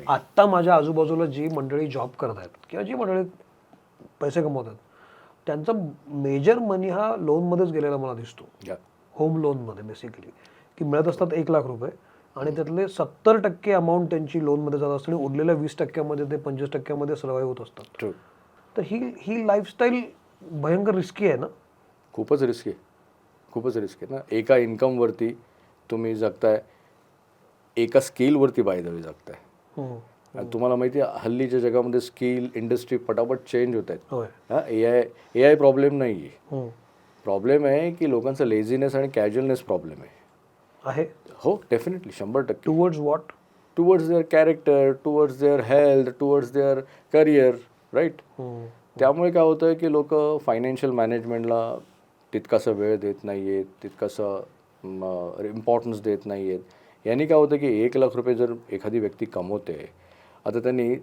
आत्ता माझ्या आजूबाजूला जी मंडळी जॉब करत आहेत किंवा जी मंडळी पैसे कमवतात त्यांचा मेजर मनी हा लोनमध्येच गेलेला मला दिसतो. होम लोनमध्ये बेसिकली की मिळत असतात 1,00,000 रुपये आणि त्यातले 70% अमाऊंट त्यांची लोनमध्ये जात असते आणि उरलेल्या 20%मध्ये ते 25%मध्ये सर्वाईव्ह होत असतात. तर ही लाईफस्टाईल भयंकर रिस्की आहे ना. खूपच रिस्की आहे, खूपच रिस्की आहे ना. एका इन्कमवरती तुम्ही जगताय, एका स्किलवरती बाय द वे जगताय. आणि तुम्हाला माहिती आहे हल्लीच्या जगामध्ये स्किल इंडस्ट्री पटापट चेंज होत आहेत. हां, ए आय प्रॉब्लेम नाही आहे. प्रॉब्लेम आहे की लोकांचा लेझीनेस आणि कॅज्युअलनेस प्रॉब्लेम आहे. हो, definitely 100%. Towards what? Towards their character, towards their health, towards their career, right. त्यामुळे काय होतं की लोक फायनान्शियल मॅनेजमेंटला तितकासा वेळ देत नाही आहेत, तितकासा इम्पॉर्टन्स देत नाही आहेत. यांनी काय होतं की 1,00,000 रुपये जर एखादी व्यक्ती कमवते, आता त्यांनी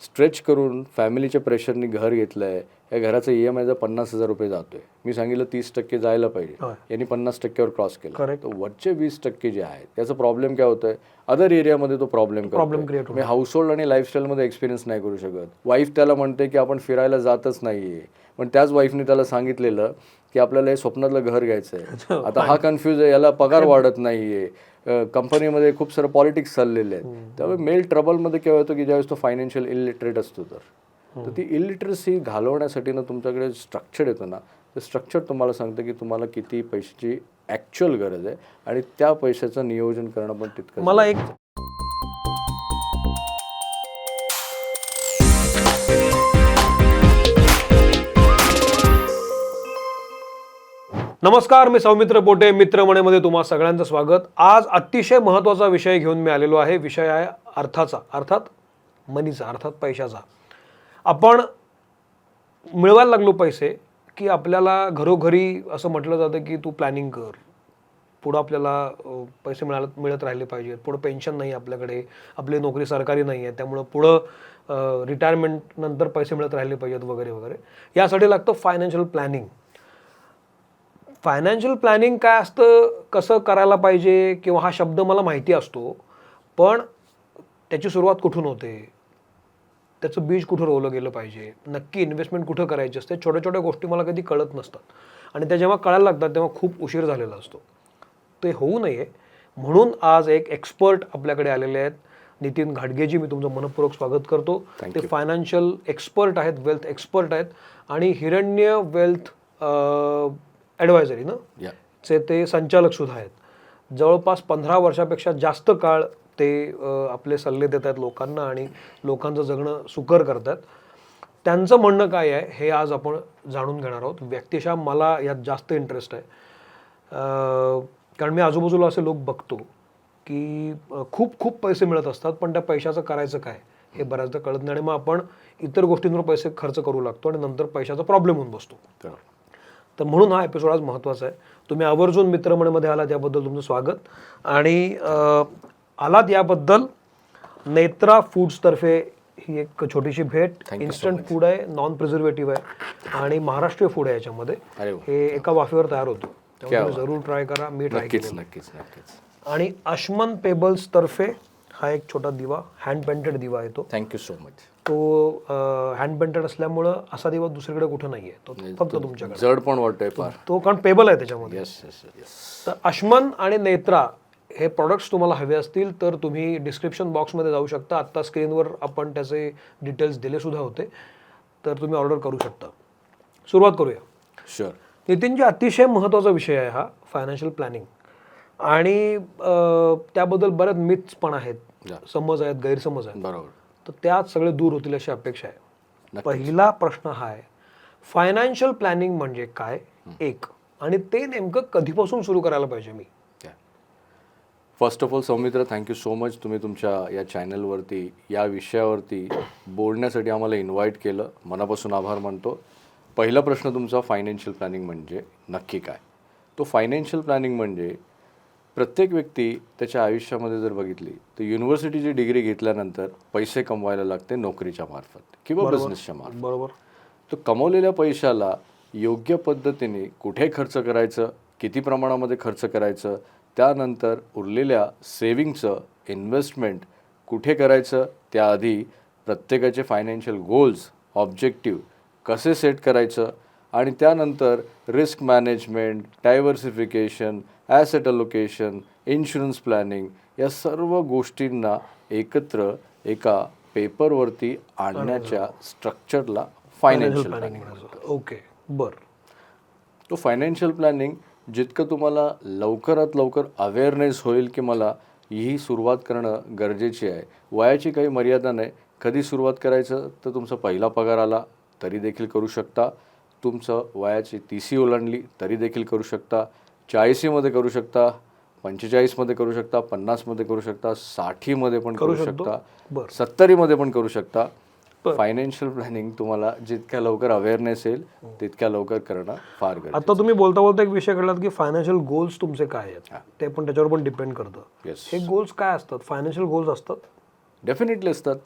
स्ट्रेच करून फॅमिलीच्या प्रेशरनी घर घेतलं आहे, या घराचा EMI जर 50,000 रुपये जातो आहे, मी सांगितलं 30% जायला पाहिजे, यांनी 50%वर क्रॉस केलं. तर वरचे 20% जे आहेत त्याचा प्रॉब्लेम काय होतं आहे, अदर एरियामध्ये तो प्रॉब्लेम क्रिएट होतो. मी हाऊसहोल्ड आणि लाईफस्टाईलमध्ये एक्सपिरियन्स नाही करू शकत. वाईफ त्याला म्हणते की आपण फिरायला जातच नाही आहे, पण त्याच वाईफने त्याला सांगितलेलं की आपल्याला हे स्वप्नातलं घर घ्यायचं आहे. आता हा कन्फ्यूज आहे, याला पगार वाढत नाही आहे, कंपनीमध्ये खूप सारं पॉलिटिक्स चाललेले आहेत. त्यामुळे मेल ट्रबलमध्ये केव्हा होतं की ज्यावेळेस तो फायनान्शियल इलिटरेट असतो तर ती इलिटरसी घालवण्यासाठी ना तुमच्याकडे स्ट्रक्चर येतं ना, ते स्ट्रक्चर तुम्हाला सांगतं की तुम्हाला किती पैशाची ॲक्च्युअल गरज आहे आणि त्या पैशाचं नियोजन करणं पण तितकं. मला एक नमस्कार, मी सौमित्र पोटे, मित्रमणेमध्ये तुम्हा सगळ्यांचं स्वागत. आज अतिशय महत्त्वाचा विषय घेऊन मी आलेलो आहे. विषय आहे अर्थाचा, अर्थात मनीचा, अर्थात पैशाचा. आपण मिळवायला लागलो पैसे की आपल्याला घरोघरी असं म्हटलं जातं की तू प्लॅनिंग कर, पुढं आपल्याला पैसे मिळत राहिले पाहिजेत, पुढं पेन्शन नाही आपल्याकडे, आपली नोकरी सरकारी नाही आहे, त्यामुळं पुढं रिटायरमेंट नंतर पैसे मिळत राहिले पाहिजेत वगैरे वगैरे. यासाठी लागतं फायनान्शियल प्लॅनिंग. फायनान्शियल प्लॅनिंग काय असतं, कसं करायला पाहिजे किंवा हा शब्द मला माहिती असतो, पण त्याची सुरुवात कुठून होते, त्याचं बीज कुठं रोवलं गेलं पाहिजे, नक्की इन्व्हेस्टमेंट कुठं करायची असते, छोट्या छोट्या गोष्टी मला कधी कळत नसतात आणि त्या जेव्हा कळायला लागतात तेव्हा खूप उशीर झालेला असतो. ते होऊ नये म्हणून आज एक एक्सपर्ट आपल्याकडे आलेले आहेत. नितीन घाटगेजी, मी तुमचं मनपूर्वक स्वागत करतो. ते फायनान्शियल एक्सपर्ट आहेत, वेल्थ एक्सपर्ट आहेत आणि हिरण्य वेल्थ ॲडवायझरी ना चे ते संचालक सुद्धा आहेत. जवळपास 15 वर्षापेक्षा जास्त काळ ते आपले सल्ले देत आहेत लोकांना आणि लोकांचं जगणं सुकर करतात. त्यांचं म्हणणं काय आहे हे आज आपण जाणून घेणार आहोत. व्यक्तिशः मला यात जास्त इंटरेस्ट आहे, कारण मी आजूबाजूला असे लोक बघतो की खूप खूप पैसे मिळत असतात, पण त्या पैशाचं करायचं काय हे बऱ्याचदा कळत नाही आणि मग आपण इतर गोष्टींवर पैसे खर्च करू लागतो आणि नंतर पैशाचा प्रॉब्लेम होऊन बसतो. तर म्हणून हा एपिसोड आज महत्त्वाचा आहे. तुम्ही आवर्जून मित्रमंडळमध्ये आलात याबद्दल तुमचं स्वागत. आणि आलात याबद्दल नेत्रा फूड्सतर्फे ही एक छोटीशी भेट. इन्स्टंट फूड आहे, नॉन प्रिझर्वेटिव्ह आहे आणि महाराष्ट्रीय फूड आहे. याच्यामध्ये हे एका वाफेवर तयार होतं, त्यामुळे जरूर ट्राय करा. मी ट्राय केलं नक्कीच. आणि अश्मन पेबल्स तर्फे हा एक छोटा दिवा, हँड पेंटेड दिवा आहे तो. Thank you so much. तो हँड पेंटेड असल्यामुळं असा दिवा दुसरीकडे कुठं नाहीये, तो फक्त तुमच्याकडे. जड पण वाटतोय फार तो, कारण पेबल आहे त्याच्यामध्ये. तर अश्मन आणि नेत्रा हे प्रॉडक्ट्स तुम्हाला हवे असतील तर तुम्ही डिस्क्रिप्शन बॉक्समध्ये जाऊ शकता. आत्ता स्क्रीनवर आपण त्याचे डिटेल्स दिले सुद्धा होते, तर तुम्ही ऑर्डर करू शकता. सुरुवात करूया. शुअर. नितीनजी, अतिशय महत्त्वाचा विषय आहे हा फायनान्शियल प्लॅनिंग आणि त्याबद्दल बऱ्याच मिथ्स पण आहेत, समज आहेत, गैरसमज आहेत. बरोबर. तर त्यात सगळे दूर होतील अशी अपेक्षा आहे. पहिला प्रश्न हा आहे, फायनान्शियल प्लॅनिंग म्हणजे काय एक, आणि ते नेमकं कधीपासून सुरू करायला पाहिजे मी? First of all Saumitra, thank you so much. तुम्ही तुमच्या या चॅनलवरती या विषयावरती बोलण्यासाठी आम्हाला इन्व्हाइट केलं, मनापासून आभार मानतो. पहिला प्रश्न तुमचा, फायनान्शियल प्लॅनिंग म्हणजे नक्की काय? तो फायनान्शियल प्लॅनिंग म्हणजे प्रत्येक व्यक्ती त्याच्या आयुष्यामध्ये जर बघितली तर युनिव्हर्सिटीची डिग्री घेतल्यानंतर पैसे कमवायला लागते नोकरीच्या मार्फत किंवा बिझनेसच्या मार्फत. बरोबर. तो कमवलेल्या पैशाला योग्य पद्धतीने कुठे खर्च करायचं, किती प्रमाणामध्ये खर्च करायचं, त्यानंतर उरलेल्या सेविंगचं इन्व्हेस्टमेंट कुठे करायचं त्याआधी प्रत्येकाचे फायनान्शियल गोल्स ऑब्जेक्टिव्ह कसे सेट करायचं आणि त्यानंतर risk management, diversification, asset allocation, insurance planning या सर्व गोष्टींना एकत्र एका पेपरवरती आणण्याच्या स्ट्रक्चरला फायनान्शियल प्लॅनिंग म्हणतात. ओके, बर. तो फायनान्शियल प्लॅनिंग जितकं तुम्हाला लवकरात लवकर अवेअरनेस होईल की मला ही सुरुवात करणं गरजेची आहे. वयाची काही मर्यादा नाही. कधी सुरुवात करायचं तर तुमचा पहिला पगार आला तरी देखील करू शकता. तुमचं वयाची 30 ओलांडली तरी देखील करू शकता. 40मध्ये करू शकता, 45मध्ये करू शकता, 50मध्ये करू शकता, 60मध्ये पण करू शकता, 70मध्ये पण करू शकता. फायनान्शियल प्लॅनिंग तुम्हाला जितक्या लवकर अवेअरनेस येईल तितक्या लवकर करणं फार गरजेचं. आता तुम्ही बोलता बोलता एक विषय कळलात की फायनान्शियल गोल्स तुमचे काय आहेत, ते पण त्याच्यावर पण डिपेंड करतं. येस, हे गोल्स काय असतात? फायनान्शियल गोल्स असतात? डेफिनेटली असतात.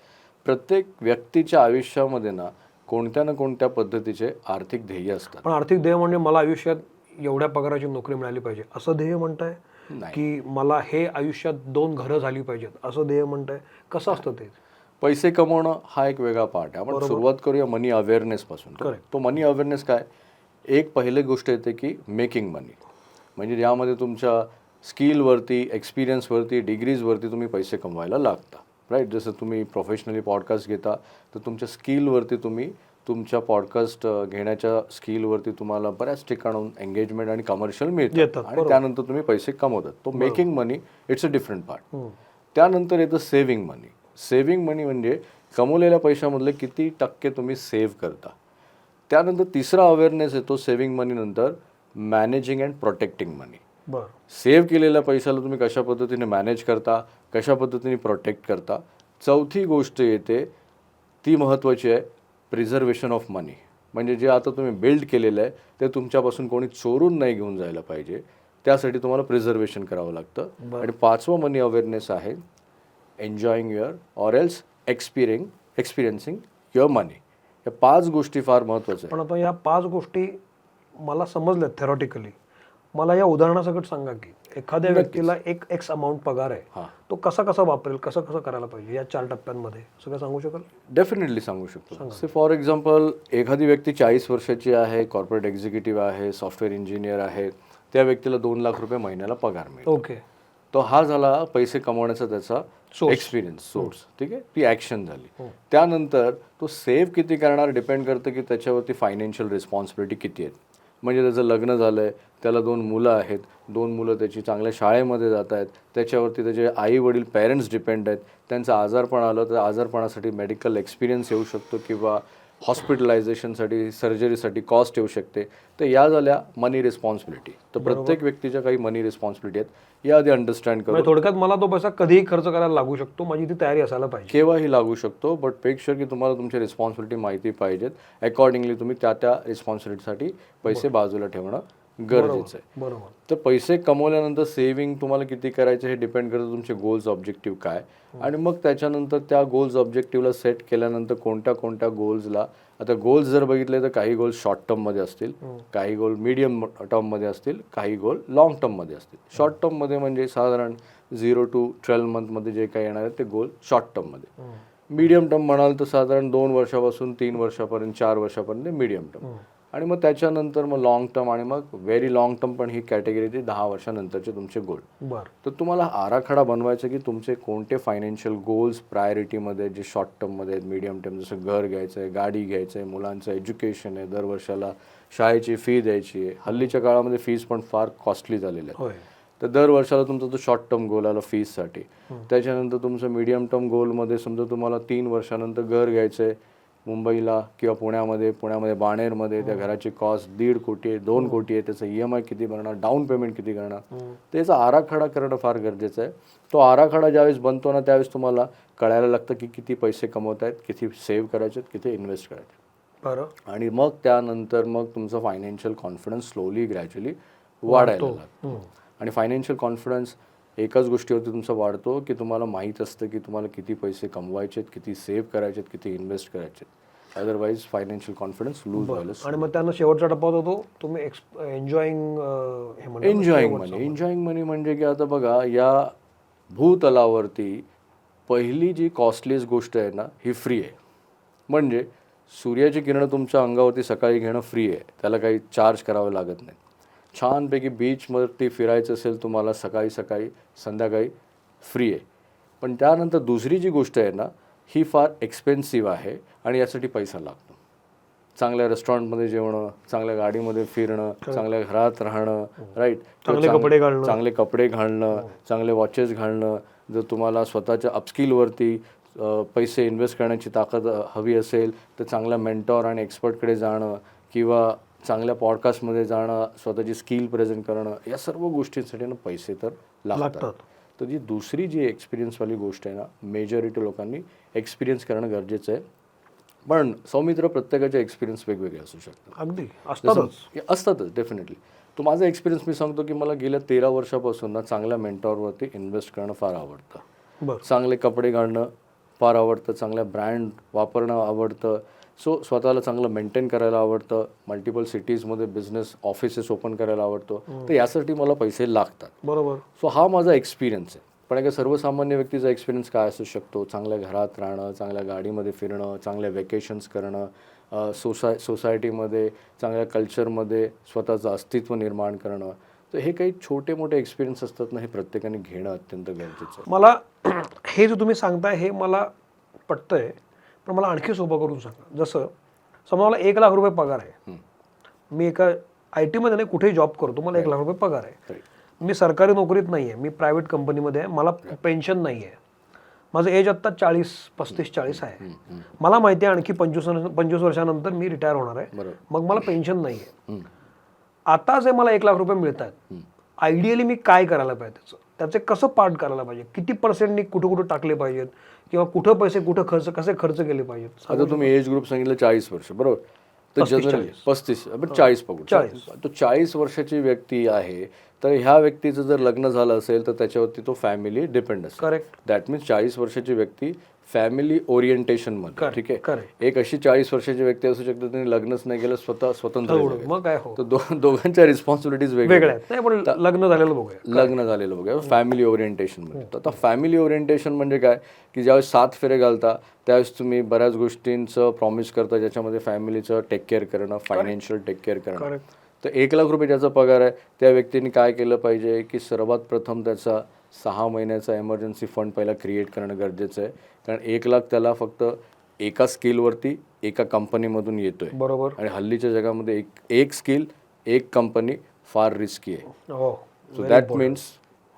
प्रत्येक व्यक्तीच्या आयुष्यामध्ये ना कोणत्या ना कोणत्या पद्धतीचे आर्थिक ध्येय असतात. पण आर्थिक ध्येय म्हणजे मला आयुष्यात एवढ्या पगाराची नोकरी मिळाली पाहिजे असं ध्येय म्हणताय, की मला हे आयुष्यात 2 घरं झाली पाहिजेत असं ध्येय म्हणताय? कसं असतं ते? पैसे कमवणं हा एक वेगळा पार्ट आहे. आपण सुरुवात करूया मनी अवेअरनेस पासून. तो मनी अवेअरनेस काय, एक पहिली गोष्ट येते की मेकिंग मनी, म्हणजे यामध्ये तुमच्या स्किलवरती, एक्सपिरियन्सवरती, डिग्रीजवरती तुम्ही पैसे कमवायला लागता. राईट, जसं तुम्ही प्रोफेशनली पॉडकास्ट घेता तर तुमच्या स्किलवरती तुम्ही तुमच्या पॉडकास्ट घेण्याच्या स्किलवरती तुम्हाला बऱ्याच ठिकाणाहून एंगेजमेंट आणि कमर्शियल मिळतात आणि त्यानंतर तुम्ही पैसे कमवतात. तो making money it's a different part. त्यानंतर येतं सेव्हिंग मनी. सेव्हिंग मनी म्हणजे कमवलेल्या पैशामधले किती टक्के तुम्ही सेव्ह करता. त्यानंतर तिसरा अवेअरनेस येतो सेव्हिंग मनी नंतर managing and protecting money. Save केलेल्या पैशाला तुम्ही कशा पद्धतीने मॅनेज करता, कशा पद्धतीने प्रोटेक्ट करता. चौथी गोष्ट येते ती महत्त्वाची आहे, प्रिझर्वेशन ऑफ मनी. म्हणजे जे आता तुम्ही बिल्ड केलेलं आहे ते तुमच्यापासून कोणी चोरून नाही घेऊन जायला पाहिजे, त्यासाठी तुम्हाला प्रिझर्वेशन करावं लागतं. आणि 5वं मनी अवेअरनेस आहे enjoying your or else experiencing your money. या 5 गोष्टी फार महत्त्वाच्या पण आता या 5 गोष्टी मला समजल्यात थेरॉटिकली. मला या उदाहरणासकट सांगा की एखाद्या व्यक्तीला एक एक्स अमाऊंट पगार आहे, तो कसा कसा वापरेल, कसं कसं करायला पाहिजे, या 4 टप्प्यांमध्ये सगळं सांगू शकाल? डेफिनेटली सांगू शकतो. से फॉर एक्झाम्पल एखादी व्यक्ती 40 वर्षाची आहे, कॉर्पोरेट एक्झिक्युटिव्ह आहे, सॉफ्टवेअर इंजिनियर आहे, त्या व्यक्तीला 2 लाख रुपये महिन्याला पगार मिळतो. ओके, तो हा झाला पैसे कमवण्याचा त्याचा एक्सपिरियन्स सोर्स. ठीक आहे, ती ॲक्शन झाली. त्यानंतर तो सेव्ह किती करणार डिपेंड करतं की त्याच्यावरती फायनान्शियल रिस्पॉन्सिबिलिटी किती आहेत. म्हणजे त्याचं लग्न झालं आहे, त्याला 2 मुलं आहेत, 2 मुलं त्याची चांगल्या शाळेमध्ये जात आहेत, त्याच्यावरती त्याचे आई वडील पेरेंट्स डिपेंड आहेत. त्यांचं आजारपण आलं तर आजारपणासाठी मेडिकल एक्सपिरियन्स येऊ शकतो किंवा हॉस्पिटलायझेशनसाठी, सर्जरीसाठी कॉस्ट येऊ शकते. तर या झाल्या मनी रिस्पॉन्सिबिलिटी. तर प्रत्येक व्यक्तीच्या काही मनी रिस्पॉन्सिबिलिटी आहेत, या आधी अंडरस्टँड करू. थोडक्यात मला तो पैसा कधीही खर्च करायला लागू शकतो, माझी ती तयारी असायला पाहिजे. केव्हाही लागू शकतो, बट मेक शुअर की तुम्हाला तुमची रिस्पॉन्सिबिलिटी माहिती पाहिजेत. अकॉर्डिंगली तुम्ही त्या रिस्पॉन्सिबिलिटीसाठी पैसे बाजूला ठेवणं गरजेचं आहे. बरोबर. तर पैसे कमवल्यानंतर सेव्हिंग तुम्हाला किती करायचं हे डिपेंड करतं तुमचे गोल्स ऑब्जेक्टिव्ह काय, आणि मग त्याच्यानंतर त्या गोल्स ऑब्जेक्टिव्हला सेट केल्यानंतर कोणत्या कोणत्या गोल्सला, आता गोल्स जर बघितले तर काही गोल्स शॉर्ट टर्ममध्ये असतील, काही गोल मीडियम टर्ममध्ये असतील, काही गोल लॉंग टर्ममध्ये असतील. शॉर्ट टर्ममध्ये म्हणजे साधारण 0 to 12 मंथमध्ये जे काही येणार आहे ते गोल शॉर्ट टर्ममध्ये. मीडियम टर्म म्हणाल तर साधारण 2 वर्षापासून 3 वर्षापर्यंत, 4 वर्षापर्यंत मीडियम टर्म. आणि मग त्याच्यानंतर मग लॉंग टर्म आणि मग व्हेरी लॉंग टर्म, पण ही कॅटेगरी ती 10 वर्षानंतरचे तुमचे गोल. तर तुम्हाला आराखडा बनवायचा की तुमचे कोणते फायनान्शियल गोल्स प्रायोरिटीमध्ये, जे शॉर्ट टर्ममध्ये आहेत, मीडियम टर्म, जसं घर घ्यायचं आहे, गाडी घ्यायचं आहे, मुलांचं एज्युकेशन आहे, दर वर्षाला शाळेची फी द्यायची आहे. हल्लीच्या काळामध्ये फीस पण फार कॉस्टली झालेल्या आहेत. तर दर वर्षाला तुमचा तो शॉर्ट टर्म गोल आला फीससाठी. त्याच्यानंतर तुमचं मीडियम टर्म गोलमध्ये समजा तुम्हाला 3 वर्षानंतर घर घ्यायचं आहे मुंबईला किंवा पुण्यामध्ये बाणेरमध्ये, त्या घराची कॉस्ट 1.5 कोटी आहे, 2 कोटी आहे, त्याचं EMI किती भरणार, डाऊन पेमेंट किती करणार, त्याचा आराखडा करणं फार गरजेचं आहे. तो आराखडा ज्यावेळेस बनतो ना त्यावेळेस तुम्हाला कळायला लागतं की किती पैसे कमवत आहेत, किती सेव्ह करायचे, किती इन्व्हेस्ट करायचे. आणि मग त्यानंतर मग तुमचा फायनान्शियल कॉन्फिडन्स स्लोली ग्रॅज्युअली वाढायला लागतो. आणि फायनान्शियल कॉन्फिडन्स एकाच गोष्टीवरती तुमचा वाढतो की तुम्हाला माहीत असतं की तुम्हाला किती पैसे कमवायचे, किती सेव्ह करायचे, किती इन्व्हेस्ट करायचे. अदरवाईज फायनान्शियल कॉन्फिडन्स लूज व्हायला. आणि मग त्यानं शेवटचा टप्पा होतो तुम्ही एन्जॉईंग मनी. एन्जॉईंग मनी म्हणजे की आता बघा, या भूतलावरती पहिली जी कॉस्टलीस्ट गोष्ट आहे ना ही फ्री आहे. म्हणजे सूर्याची किरणं तुमच्या अंगावरती सकाळी घेणं फ्री आहे, त्याला काही चार्ज करावं लागत नाही. छानपैकी बीचवरती फिरायचं असेल तुम्हाला सकाळी सकाळी संध्याकाळी फ्री आहे. पण त्यानंतर दुसरी जी गोष्ट आहे ना ही फार एक्सपेन्सिव्ह आहे आणि यासाठी पैसा लागतो. चांगल्या रेस्टॉरंटमध्ये जेवणं, चांगल्या गाडीमध्ये फिरणं, चांगल्या घरात राहणं, राईट, चांगले कपडे घालणं. चांगले कपडे घालणं, चांगले वॉचेस घालणं. जर तुम्हाला स्वतःच्या अपस्किलवरती पैसे इन्व्हेस्ट करण्याची ताकद हवी असेल तर चांगल्या मेंटॉर आणि एक्सपर्टकडे जाणं किंवा चांगल्या पॉडकास्टमध्ये जाणं, स्वतःची स्किल प्रेझेंट करणं, या सर्व गोष्टींसाठी ना पैसे तर लागतात. तर जी दुसरी जी एक्सपिरियन्सवाली गोष्ट आहे ना मेजॉरिटी लोकांनी एक्सपिरियन्स करणं गरजेचं आहे. पण सौमित्र, प्रत्येकाचे एक्सपिरियन्स वेगवेगळे असू शकतात. अगदी असतातच डेफिनेटली. तो माझा एक्सपिरियन्स मी सांगतो की मला गेल्या 13 वर्षापासून ना चांगल्या मेंटॉरवरती इन्व्हेस्ट करणं फार आवडतं. चांगले कपडे घालणं फार आवडतं, चांगल्या ब्रँड वापरणं आवडतं. सो स्वतःला चांगलं मेंटेन करायला आवडतं. मल्टिपल सिटीजमध्ये बिझनेस ऑफिसेस ओपन करायला आवडतो. तर यासाठी मला पैसे लागतात. बरोबर. सो हा माझा एक्सपिरियन्स आहे. पण एका सर्वसामान्य व्यक्तीचा एक्सपिरियन्स काय असू शकतो? चांगल्या घरात राहणं, चांगल्या गाडीमध्ये फिरणं, चांगल्या वेकेशन्स करणं, सोसायटीमध्ये चांगल्या कल्चरमध्ये स्वतःचं अस्तित्व निर्माण करणं. तर हे काही छोटे मोठे एक्सपिरियन्स असतात ना, हे प्रत्येकाने घेणं अत्यंत गरजेचं आहे. मला हे जे तुम्ही सांगताय हे मला पटतंय, पण मला आणखी सोपं करून सांगा. जसं समजा मला 1 लाख रुपये पगार आहे, मी एका IT मध्ये नाही कुठेही जॉब करतो, मला 1 लाख रुपये पगार आहे. मी सरकारी नोकरीत नाही आहे, मी प्रायव्हेट कंपनीमध्ये आहे, मला पेन्शन नाही आहे, माझं एज आत्ता 35-40 आहे. मला माहिती आहे आणखी 25 वर्षानंतर मी रिटायर होणार आहे, मग मला पेन्शन नाही आहे. आता जे मला 1 लाख रुपये मिळत आहेत, आयडियली मी काय करायला पाहिजे, त्याचे कसं पार्ट करायला पाहिजे, किती पर्सेंटनी कुठं कुठं टाकले पाहिजेत किंवा कुठं पैसे कुठं कसे खर्च केले पाहिजेत. आता तुम्ही एज ग्रुप सांगितलं 40 वर्ष, बरोबर. तर जनरली 35 40 पकडू. तो 40 वर्षाची व्यक्ती आहे, तर ह्या व्यक्तीचं जर लग्न झालं असेल तर त्याच्यावरती तो फॅमिली डिपेंड असेल. करेक्ट. दॅट मीन्स 40 वर्षाची व्यक्ती फॅमिली ओरिएंटेशन मध्ये, ठीक आहे. करेक्ट. एक अशी 40 वर्षाची व्यक्ती असू शकते त्यांनी लग्नच नाही केलं, स्वतंत्र आहे. मग काय हो, तर दोघांच्या रिस्पॉन्सिबिलिटीज वेगळ्या आहेत. नाही पण लग्न झालेलं बघूया, लग्न झालेलं बघा फॅमिली ओरिएंटेशन मध्ये. तर आता फॅमिली ओरिएंटेशन म्हणजे काय की ज्यावेळेस 7 फेरे घालता त्यावेळेस तुम्ही बऱ्याच गोष्टींचं प्रॉमिस करता, ज्याच्यामध्ये फॅमिलीचं टेक केअर करणं, फायनान्शियल टेक केअर करणं. तर 1 लाख रुपये ज्याचा पगार आहे त्या व्यक्तीने काय केलं पाहिजे की सर्वात प्रथम त्याचा 6 महिन्याचा एमर्जन्सी फंड पहिला क्रिएट करणं गरजेचं आहे. कारण 1 लाख त्याला फक्त एका स्किलवरती एका कंपनीमधून येतोय. बरोबर. आणि हल्लीच्या जगामध्ये एक स्किल एक कंपनी फार रिस्की आहे. सो दॅट मीन्स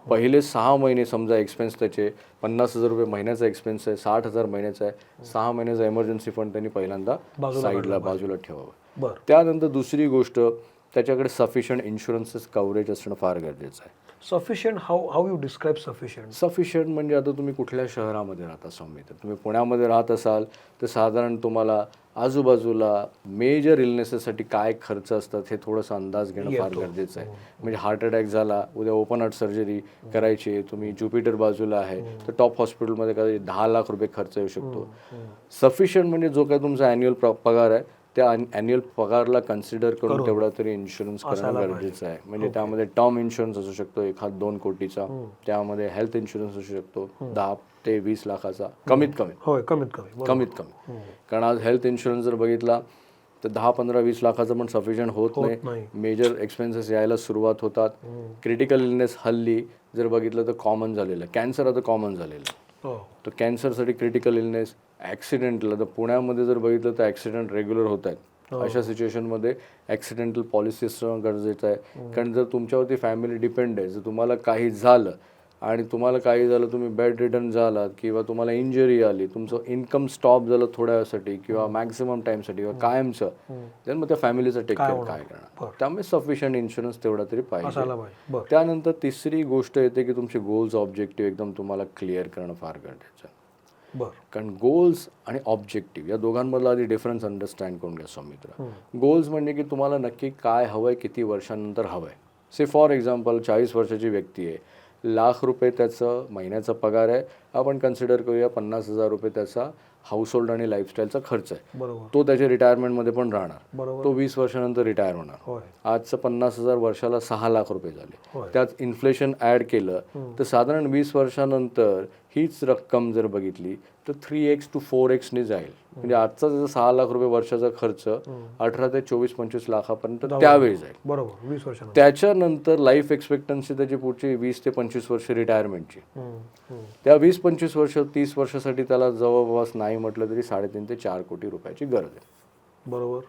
पहिले 6 महिने समजा एक्सपेन्स त्याचे 50,000 रुपये महिन्याचा एक्सपेन्स आहे, 60,000 महिन्याचा आहे, 6 महिन्याचा एमर्जन्सी फंड त्यांनी पहिल्यांदा साईडला बाजूला ठेवावं. त्यानंतर दुसरी गोष्ट, त्याच्याकडे सफिशियंट इन्शुरन्सेस कव्हरेज असणं फार गरजेचं आहे. Sufficient how you describe sufficient? Sufficient म्हणजे आता तुम्ही कुठल्या शहरामध्ये राहता सौमित्र, तुम्ही पुण्यामध्ये राहत असाल तर साधारण तुम्हाला आजूबाजूला मेजर इलनेसेससाठी काय खर्च असतात हे थोडंसं अंदाज घेणं फार गरजेचं आहे. म्हणजे हार्ट अटॅक झाला, उद्या ओपन हार्ट सर्जरी करायची आहे, तुम्ही ज्युपिटर बाजूला आहे तर टॉप हॉस्पिटलमध्ये कधी 10 लाख रुपये खर्च येऊ शकतो. सफिशियंट म्हणजे जो काय तुमचा ॲन्युअल पगार आहे त्या ॲन्युअल पगारला कन्सिडर करून तेवढा तरी इन्शुरन्स करणं गरजेचं आहे. म्हणजे त्यामध्ये टर्म इन्शुरन्स असू शकतो 1-2 कोटीचा, त्यामध्ये हेल्थ इन्शुरन्स असू शकतो 10 ते 20 लाखाचा कमीत कमी. कारण आज हेल्थ इन्शुरन्स जर बघितला तर 10-15-20 लाखाचं पण सफिशियंट होत नाही. मेजर एक्सपेन्सेस यायला सुरुवात होतात. क्रिटिकल इलनेस हल्ली जर बघितलं तर कॉमन झालेलं आहे. कॅन्सर आता कॉमन झालेलं आहे. तर कॅन्सरसाठी क्रिटिकल इलनेस, ॲक्सिडेंटला तर पुण्यामध्ये जर बघितलं तर ॲक्सिडेंट रेग्युलर होत आहेत. अशा सिच्युएशनमध्ये ॲक्सिडेंटल पॉलिसी असणं गरजेचं आहे. कारण जर तुमच्यावरती फॅमिली डिपेंड आहे, जर तुम्हाला काही झालं आणि तुम्ही बेड रिटर्न झालात किंवा तुम्हाला इंजरी आली, तुमचं इन्कम स्टॉप झालं थोड्या वेळासाठी किंवा मॅक्सिमम टाईमसाठी किंवा कायमचं, तर मग त्या फॅमिलीचं टेक केअर काय करणार. त्यामुळे सफिशियंट इन्शुरन्स तेवढा तरी पाहिजे. त्यानंतर तिसरी गोष्ट येते की तुमचे गोल्स ऑब्जेक्टिव्ह एकदम तुम्हाला क्लिअर करणं फार गरजेचं आहे. कारण गोल्स आणि ऑब्जेक्टिव्ह या दोघांमधला आधी डिफरन्स अंडरस्टँड करून घ्या सौमित्र. गोल्स म्हणजे की तुम्हाला नक्की काय हवंय, किती वर्षानंतर हवंय. से फॉर एक्झाम्पल 40 वर्षाची व्यक्ती आहे, 1 लाख रुपये त्याचं महिन्याचा पगार आहे, आपण कन्सिडर करूया 50,000 रुपये त्याचा हाऊस होल्ड आणि लाईफस्टाईलचा खर्च आहे. तो त्याच्या रिटायरमेंटमध्ये पण राहणार. तो 20 वर्षानंतर रिटायर होणार. आजचं 50,000 वर्षाला 6 लाख रुपये झाले. त्यात इन्फ्लेशन ॲड केलं तर साधारण 20 वर्षानंतर हीच रक्कम जर बघितली तर 3x to 4x जाईल. म्हणजे आजचा जर 6 लाख रुपये वर्षाचा खर्च 18 ते 24-25 लाखापर्यंत त्यावेळी जाईल. बरोबर 20 वर्षानंतर. त्याच्यानंतर लाईफ एक्सपेक्टन्सी त्याची पुढची 20 ते 25 वर्ष रिटायरमेंटची. त्या 20-25 वर्ष 30 वर्षासाठी त्याला जवळपास नाही म्हटलं तरी 3.5 ते 4 कोटी रुपयाची गरज आहे. बरोबर.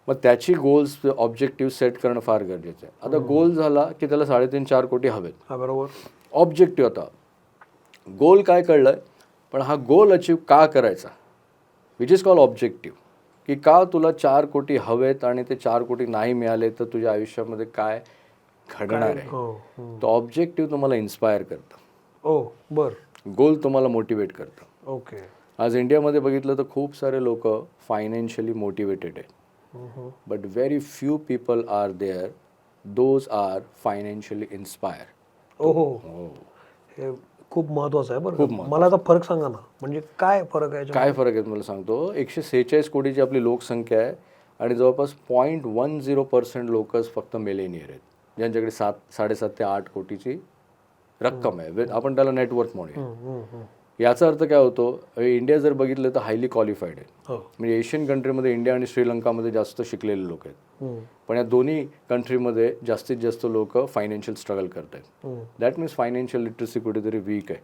मग त्याची गोल्स ऑब्जेक्टिव्ह सेट करणं फार गरजेचं आहे. आता गोल झाला की त्याला 3.5-4 कोटी हवेत. हा बरोबर. ऑब्जेक्टिव्ह आता गोल काय कळलंय, पण हा गोल अचीव्ह का करायचा विच इज कॉल ऑब्जेक्टिव्ह. की का तुला 4 कोटी हवेत आणि ते 4 कोटी नाही मिळाले तर तुझ्या आयुष्यामध्ये काय घडणार आहे. तो ऑब्जेक्टिव्ह तुम्हाला इन्स्पायर करतं. ओ बर. गोल तुम्हाला मोटिवेट करतं. ओके. आज इंडियामध्ये बघितलं तर खूप सारे लोक फायनान्शियली मोटिवेटेड आहेत. But very few people are there those are financially inspire. ओहो, हे खूप महत्वाचं आहे बरं. मला आता फरक सांगा ना, म्हणजे काय फरक आहे? काय फरक आहे मला सांगतो. 146 कोटीची आपली लोकसंख्या आहे आणि जवळपास 0.10% लोकच फक्त मिलेनियर आहेत, ज्यांच्याकडे 7.5 ते 8 कोटीची रक्कम आहे. आपण त्याला नेटवर्थ म्हणूया. याचा अर्थ काय होतो, इंडिया जर बघितलं तर हायली क्वालिफाईड आहे. म्हणजे एशियन कंट्रीमध्ये इंडिया आणि श्रीलंकामध्ये जास्त शिकलेले लोक आहेत, पण या दोन्ही कंट्रीमध्ये जास्तीत जास्त लोक फायनान्शियल स्ट्रगल करत आहेत. दॅट मीन्स फायनान्शियल लिटरसी कुठेतरी वीक आहे.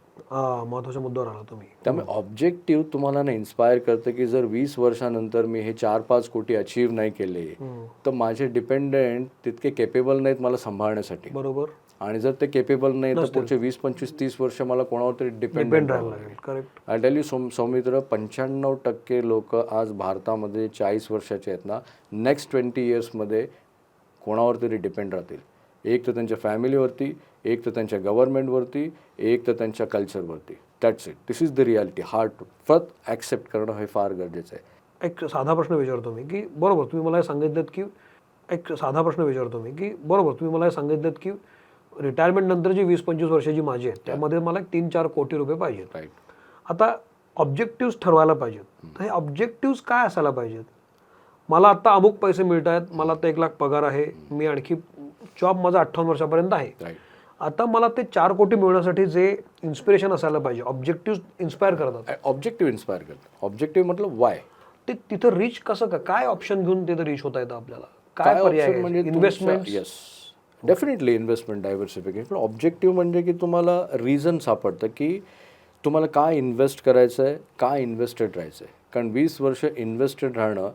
महत्वाच्या मुद्द्यावर आला तुम्ही. त्यामुळे ऑब्जेक्टिव्ह तुम्हाला ना इन्स्पायर करतं की जर 20 वर्षानंतर मी हे 4-5 कोटी अचीव्ह नाही केले तर माझे डिपेंडेंट तितके केपेबल नाहीत मला सांभाळण्यासाठी. बरोबर. आणि जर ते केपेबल नाही तर पुढचे 20-25-30 वर्ष मला कोणावर तरी डिपेंडेंट राहावं लागेल. Correct. I tell you Soumitra, 95% लोक आज भारतामध्ये 40 वर्षाचे आहेत ना, नेक्स्ट 20 इयर्समध्ये कोणावर तरी डिपेंड राहतील. एक तर त्यांच्या फॅमिलीवरती, एक तर त्यांच्या गव्हर्नमेंटवरती, एक तर त्यांच्या कल्चरवरती. That's it. This is the reality. Heart first accept करणं हे फार गरजेचं आहे. एक साधा प्रश्न विचारतो मी की बरोबर तुम्ही मला हे सांगितलं की रिटायरमेंट नंतर जी 20-25 वर्षाची माझी आहेत त्यामध्ये मला 3-4 कोटी रुपये पाहिजेत. राईट. आता ऑब्जेक्टिव्ह ठरवायला पाहिजेत. तर हे ऑब्जेक्टिव्ह काय असायला पाहिजेत? मला आता अमुक पैसे मिळत आहेत, मला आता 1 लाख पगार आहे, मी आणखी जॉब माझा 58 वर्षापर्यंत आहे. राईट. आता मला ते 4 कोटी मिळवण्यासाठी जे इन्स्पिरेशन असायला पाहिजे, ऑब्जेक्टिव्ह इन्स्पायर करतात. ऑब्जेक्टिव्ह इन्स्पायर करतात. ऑब्जेक्टिव्ह मतलब वाय. ते तिथं रीच कसं काय ऑप्शन घेऊन तिथं रीच होता येतं आपल्याला? काय पर्याय म्हणजे investment? Yes, definitely investment diversification. पण ऑब्जेक्टिव्ह म्हणजे की तुम्हाला रिझन सापडतं की तुम्हाला काय इन्व्हेस्ट करायचं आहे, काय इन्व्हेस्टेड राहायचं आहे. कारण 20 वर्ष इन्व्हेस्टेड राहणं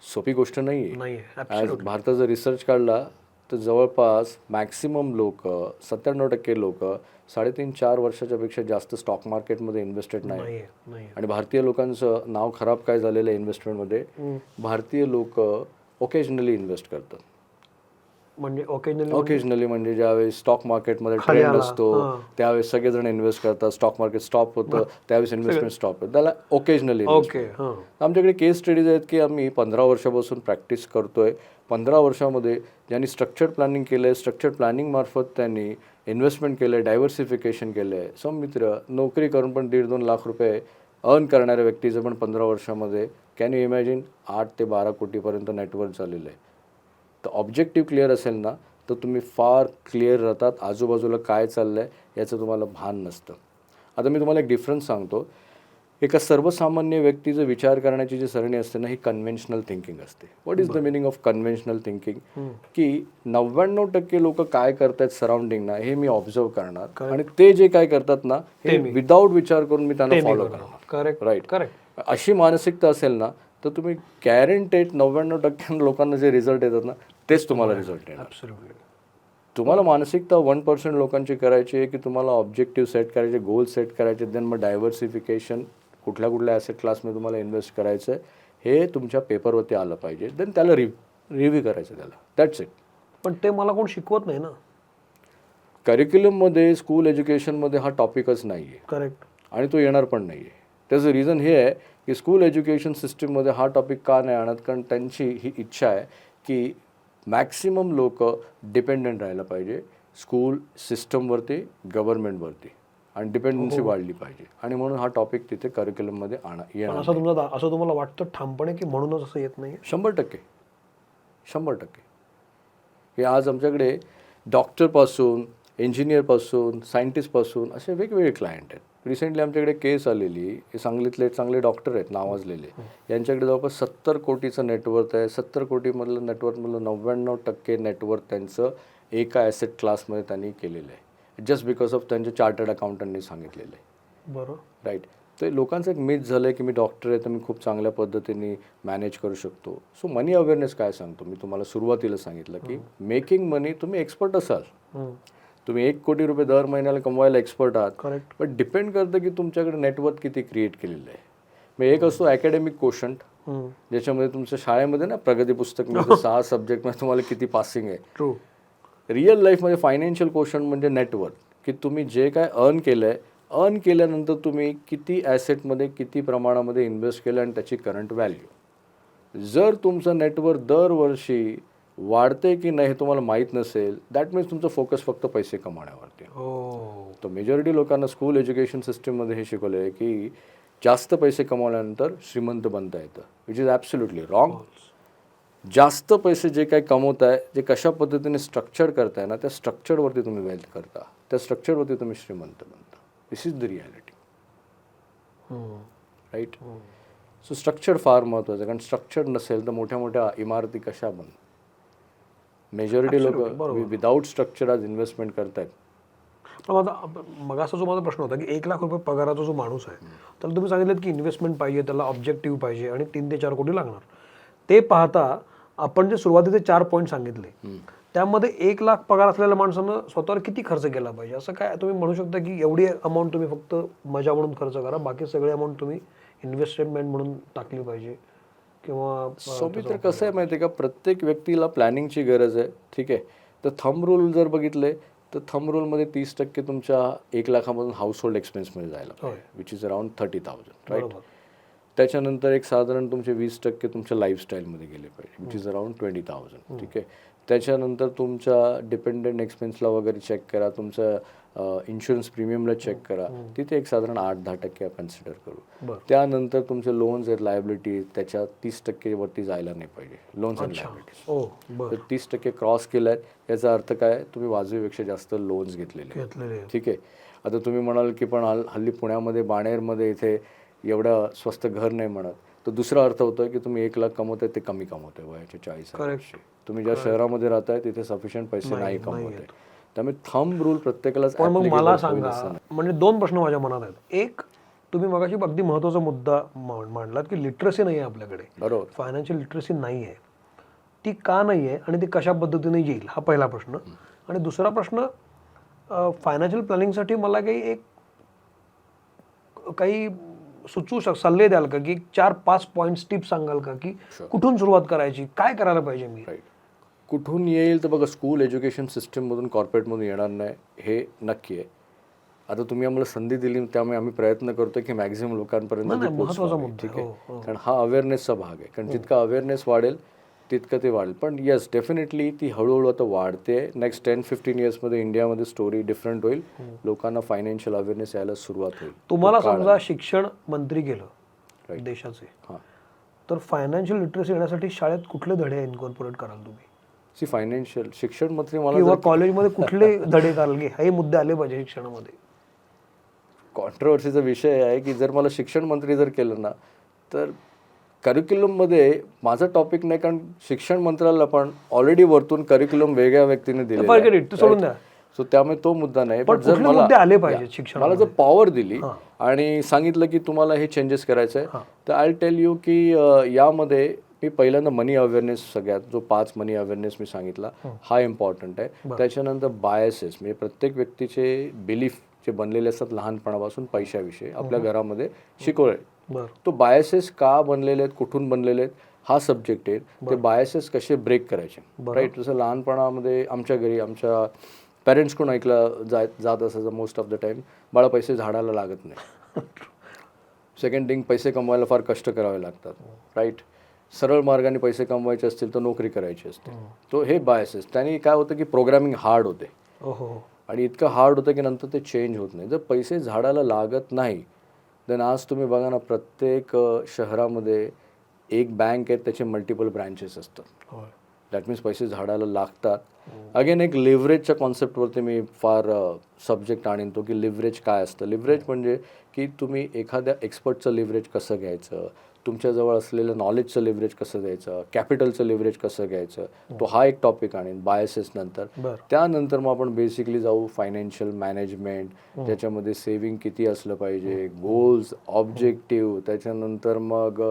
सोपी गोष्ट नाही आहे. आज भारताचा रिसर्च काढला तर जवळपास मॅक्सिमम लोक 97% लोक 3.5-4 वर्षाच्या पेक्षा जास्त स्टॉक मार्केटमध्ये इन्व्हेस्टेड नाही. आणि भारतीय लोकांचं नाव खराब काय झालेलं आहे इन्व्हेस्टमेंटमध्ये, भारतीय लोक ओकेजनली इन्व्हेस्ट करतात. म्हणजे ओकेजनली म्हणजे ज्यावेळेस स्टॉक मार्केटमध्ये ट्रेंड असतो त्यावेळेस सगळेजण इन्व्हेस्ट करतात, स्टॉक मार्केट स्टॉप होतं त्यावेळेस इन्व्हेस्टमेंट स्टॉप होतं, त्याला ओकेजनली. आमच्याकडे केस स्टडीज आहेत की आम्ही 15 वर्षापासून प्रॅक्टिस करतोय. 15 वर्षामध्ये ज्यांनी स्ट्रक्चर्ड प्लॅनिंग केलं आहे, स्ट्रक्चर्ड प्लॅनिंग मार्फत त्यांनी इन्व्हेस्टमेंट केलं आहे, डायव्हर्सिफिकेशन केलं आहे. सौमित्र, नोकरी करून पण 1.5-2 लाख रुपये अर्न करणाऱ्या व्यक्तीचं पण 15 वर्षामध्ये कॅन यू इमॅजिन 8 ते 12 कोटीपर्यंत नेटवर्क झालेलं आहे. तर ऑब्जेक्टिव्ह क्लिअर असेल ना तर तुम्ही फार क्लिअर राहतात, आजूबाजूला काय चाललं आहे याचं तुम्हाला भान नसतं. आता मी तुम्हाला एक डिफरन्स सांगतो. एका सर्वसामान्य व्यक्तीचं विचार करण्याची जी सरणी असते ना, ही कन्व्हेन्शनल थिंकिंग असते. What is the meaning of conventional thinking? की 99% लोक काय करतात सराउंडिंगना हे मी ऑब्झर्व करणार आणि ते जे काय करतात ना हे विदाऊट विचार करून मी त्यांना फॉलो करणार. करेक्ट. राईट. अशी मानसिकता असेल ना तर तुम्ही गॅरंटेड 99% लोकांना जे रिझल्ट येतात ना तेच तुम्हाला रिझल्ट येणार. तुम्हाला मानसिकता 1% लोकांची करायची आहे की तुम्हाला ऑब्जेक्टिव्ह सेट करायचे, गोल सेट करायचे, देन मग डायव्हर्सिफिकेशन कुठल्या ॲसेट क्लासमध्ये तुम्हाला इन्व्हेस्ट करायचं आहे हे तुमच्या पेपरवरती आलं पाहिजे. देन त्याला रिव्ह्यू करायचं त्याला. That's it. पण ते मला कोण शिकवत नाही ना. करिक्युलममध्ये स्कूल एज्युकेशनमध्ये हा टॉपिकच नाही आहे. करेक्ट. आणि तो येणार पण नाही आहे. त्याचं रिझन हे आहे की स्कूल एज्युकेशन सिस्टीममध्ये हा टॉपिक का नाही आणत, कारण त्यांची ही इच्छा आहे की मॅक्सिमम लोक डिपेंडंट राहायला पाहिजे स्कूल सिस्टमवरती, गव्हर्नमेंटवरती, आणि डिपेंडन्सी वाढली पाहिजे. आणि म्हणून हा टॉपिक तिथे करिक्युलममध्ये येणार. असं तुम्हाला वाटतं ठामपणे की म्हणूनच असं येत नाही? 100%. हे आज आमच्याकडे डॉक्टरपासून, इंजिनियरपासून, सायंटिस्टपासून असे वेगवेगळे क्लायंट आहेत. रिसेंटली आमच्याकडे केस आलेली, हे सांगलीतले चांगले डॉक्टर आहेत नावाजलेले, यांच्याकडे जवळपास 70 कोटीचं नेटवर्थ आहे. 70 कोटीमधलं नेटवर्थमधलं 99% नेटवर्थ त्यांचं एका ॲसेट क्लासमध्ये त्यांनी केलेलं आहे, जस्ट बिकॉज ऑफ त्यांच्या चार्टर्ड अकाउंटंटनी सांगितलेलं आहे. बरोबर. राईट. तर लोकांचं एक मिथ झालं आहे की मी डॉक्टर आहे तर मी खूप चांगल्या पद्धतीने मॅनेज करू शकतो. सो मनी अवेअरनेस काय सांगतो, मी तुम्हाला सुरुवातीला सांगितलं की मेकिंग मनी तुम्ही एक्सपर्ट असाल, तुम्ही 1 कोटी रुपये दर महिन्याला कमवायला एक्सपर्ट आहात. करेक्ट. पण डिपेंड करतं की तुमच्याकडे नेटवर्थ किती क्रिएट केलेलं आहे. मग एक असतो अकॅडमिक कोशंट, ज्याच्यामध्ये तुमच्या शाळेमध्ये ना प्रगती पुस्तक मिळतं 6 सब्जेक्टमध्ये तुम्हाला किती पासिंग आहे. ट्रू. रिअल लाईफमध्ये फायनान्शियल कोशंट म्हणजे नेटवर्थ, की तुम्ही जे काय अर्न केलं आहे, अर्न केल्यानंतर तुम्ही किती ॲसेटमध्ये किती प्रमाणामध्ये इन्व्हेस्ट केलं आणि त्याची करंट व्हॅल्यू. जर तुमचं नेटवर्थ दरवर्षी वाढते की नाही हे तुम्हाला माहीत नसेल, दॅट मीन्स तुमचं फोकस फक्त पैसे कमावण्यावरती. हो. तर मेजॉरिटी लोकांना स्कूल एज्युकेशन सिस्टीममध्ये हे शिकवलं आहे की जास्त पैसे कमावल्यानंतर श्रीमंत बनता येतं, विच इज ॲब्सोल्युटली रॉंग. जास्त पैसे जे काही कमवताय, जे कशा पद्धतीने स्ट्रक्चर करताय ना, त्या स्ट्रक्चरवरती तुम्ही वेल्थ करता, त्या स्ट्रक्चरवरती तुम्ही श्रीमंत बनता. This is the reality. Right. So structure फार महत्त्वाचं आहे, कारण स्ट्रक्चर नसेल तर मोठ्या मोठ्या इमारती कशा बन. मेजॉरिटी लोक विदाऊट स्ट्रक्चर आज इन्व्हेस्टमेंट करतायत. पण आता मगाचा जो माझा प्रश्न होता की 1 लाख रुपये पगाराचा जो माणूस आहे, त्याला तुम्ही सांगितलं की इन्व्हेस्टमेंट पाहिजे, त्याला ऑब्जेक्टिव्ह पाहिजे आणि 3 ते 4 कोटी लागणार. ते पाहता आपण जे सुरुवातीचे 4 पॉईंट सांगितले, त्यामध्ये 1 लाख पगार असलेल्या माणसानं स्वतःवर किती खर्च केला पाहिजे, असं काय तुम्ही म्हणू शकता की एवढी अमाऊंट तुम्ही फक्त मजा म्हणून खर्च करा, बाकी सगळे अमाऊंट तुम्ही इन्व्हेस्टमेंट म्हणून टाकली पाहिजे किंवा. सोबत तर कसं आहे माहिती आहे का, प्रत्येक व्यक्तीला प्लॅनिंगची गरज आहे. ठीक आहे. तर थंब रूल जर बघितले तर थंब रूलमध्ये 30% तुमच्या 1 लाखामधून हाऊस होल्ड एक्सपेन्समध्ये जायला पाहिजे, विच इज अराउंड 30,000. राईट. त्याच्यानंतर एक साधारण तुमचे 20% तुमच्या लाईफस्टाईलमध्ये गेले पाहिजे, विच इज अराउंड 20,000. ठीक आहे. त्याच्यानंतर तुमच्या डिपेंडंट एक्सपेन्सला वगैरे चेक करा, तुमचं इन्शुरन्स प्रीमियमला चेक करा, तिथे एक साधारण 8-10% कन्सिडर करू. त्यानंतर तुमचे लोन्स आहेत, लायबिलिटी, त्याच्या 30% वरती जायला नाही पाहिजे लोन्स अँड लायबिलिटीज. तर 30% क्रॉस केलं आहे याचा अर्थ काय, तुम्ही वाजवीपेक्षा जास्त लोन्स घेतलेले. ठीक आहे. आता तुम्ही म्हणाल की पण हल्ली पुण्यामध्ये बाणेरमध्ये इथे एवढं स्वस्त घर नाही म्हणत, तर दुसरा अर्थ होतोय की तुम्ही 1 लाख कमवताय ते कमी कमवताय वयाच्या 40 वर्षी. तुम्ही ज्या शहरामध्ये राहताय तिथे सफिशियंट पैसे नाही कमवताय. त्यामुळे थंब रूल प्रत्येकालाच. पण मग मला सांगा, म्हणजे 2 प्रश्न माझ्या मनात आहेत. एक, तुम्ही मगाशी अगदी महत्त्वाचा मुद्दा मांडलात की लिटरसी नाही आहे आपल्याकडे. बरोबर. फायनान्शियल लिटरसी नाही आहे. ती का नाही आहे आणि ती कशा पद्धतीने येईल, हा पहिला प्रश्न. आणि दुसरा प्रश्न, फायनान्शियल प्लॅनिंगसाठी मला काही सुचवू सल्ले द्याल का, की 4-5 पॉईंट्स टिप्स सांगाल का, की कुठून सुरुवात करायची, काय करायला पाहिजे मी. कुठून येईल तर बघा, स्कूल एज्युकेशन सिस्टीममधून कॉर्पोरेटमधून येणार नाही हे नक्की आहे. आता तुम्ही आम्हाला संधी दिली त्यामुळे आम्ही प्रयत्न करतोय की मॅक्झिमम लोकांपर्यंत ठीक आहे. कारण हा अवेअरनेसचा भाग आहे, कारण जितका अवेअरनेस वाढेल तितकं ते वाढेल. पण येस, डेफिनेटली ती हळूहळू आता वाढते. नेक्स्ट 10-15 इयर्समध्ये इंडियामध्ये स्टोरी डिफरंट होईल. लोकांना फायनान्शियल अवेअरनेस यायला सुरुवात होईल. तुम्हाला समजा शिक्षण मंत्री केलं देशाचे, तर फायनान्शियल लिटरसी येण्यासाठी शाळेत कुठले धडे इन्कॉर्पोरेट कराल तुम्ही. फायनान्शियल शिक्षण मंत्री मला किंवा कॉलेजमध्ये कुठले धडे कराल की हे मुद्दे आले पाहिजे शिक्षणामध्ये. कॉन्ट्रोवर्सीचा विषय आहे की जर मला शिक्षण मंत्री जर केलं ना, तर करिक्युलममध्ये माझा टॉपिक नाही, कारण शिक्षण मंत्र्याला पण ऑलरेडी वरतून करिक्युलम वेगळ्या व्यक्तीने दिले, सोडून द्या. सो त्यामुळे तो मुद्दा नाही. पण जर आले पाहिजे शिक्षण, मला जर पॉवर दिली आणि सांगितलं की तुम्हाला हे चेंजेस करायचं आहे, तर आय टेल यू की यामध्ये मी पहिल्यांदा मनी अवेअरनेस, सगळ्यात जो 5 मनी अवेअरनेस मी सांगितला हा इम्पॉर्टंट आहे. त्याच्यानंतर बायसेस, म्हणजे प्रत्येक व्यक्तीचे बिलीफ जे बनलेले असतात लहानपणापासून पैशाविषयी आपल्या घरामध्ये शिकवले, तो बायसेस का बनलेले आहेत, कुठून बनलेले आहेत, हा सब्जेक्ट आहे. ते बायसेस कसे ब्रेक करायचे. राईट. जसं लहानपणामध्ये आमच्या घरी आमच्या पेरेंट्सकडून ऐकलं जात असायचं मोस्ट ऑफ द टाइम, बाळा पैसे झाडाला लागत नाही. सेकंड थिंग, पैसे कमवायला फार कष्ट करावे लागतात. राईट. सरळ मार्गाने पैसे कमवायचे असतील तर नोकरी करायची असते. तो हे बायसेस, त्याने काय होतं की प्रोग्रामिंग हार्ड होते आणि इतकं हार्ड होतं की नंतर ते चेंज होत नाही. जर पैसे झाडाला लागत नाही, देन आज तुम्ही बघा ना, प्रत्येक शहरामध्ये एक बँक आहे, त्याचे मल्टिपल ब्रँचेस असतात. दॅट मीन्स पैसे झाडाला लागतात. अगेन एक लिव्हरेजच्या कॉन्सेप्टवरती मी फार सब्जेक्ट आणीन तो, की लिव्हरेज काय असतं. लिव्हरेज म्हणजे की तुम्ही एखाद्या एक्सपर्टचं लिव्हरेज कसं घ्यायचं, तुमच्याजवळ असलेलं नॉलेजचं लिव्हरेज कसं द्यायचं, कॅपिटलचं लिव्हरेज कसं घ्यायचं, तो हा एक टॉपिक आणीन बायसेस नंतर. त्यानंतर मग आपण बेसिकली जाऊ फायनान्शियल मॅनेजमेंट, त्याच्यामध्ये सेव्हिंग किती असलं पाहिजे, गोल्स, ऑब्जेक्टिव्ह, त्याच्यानंतर मग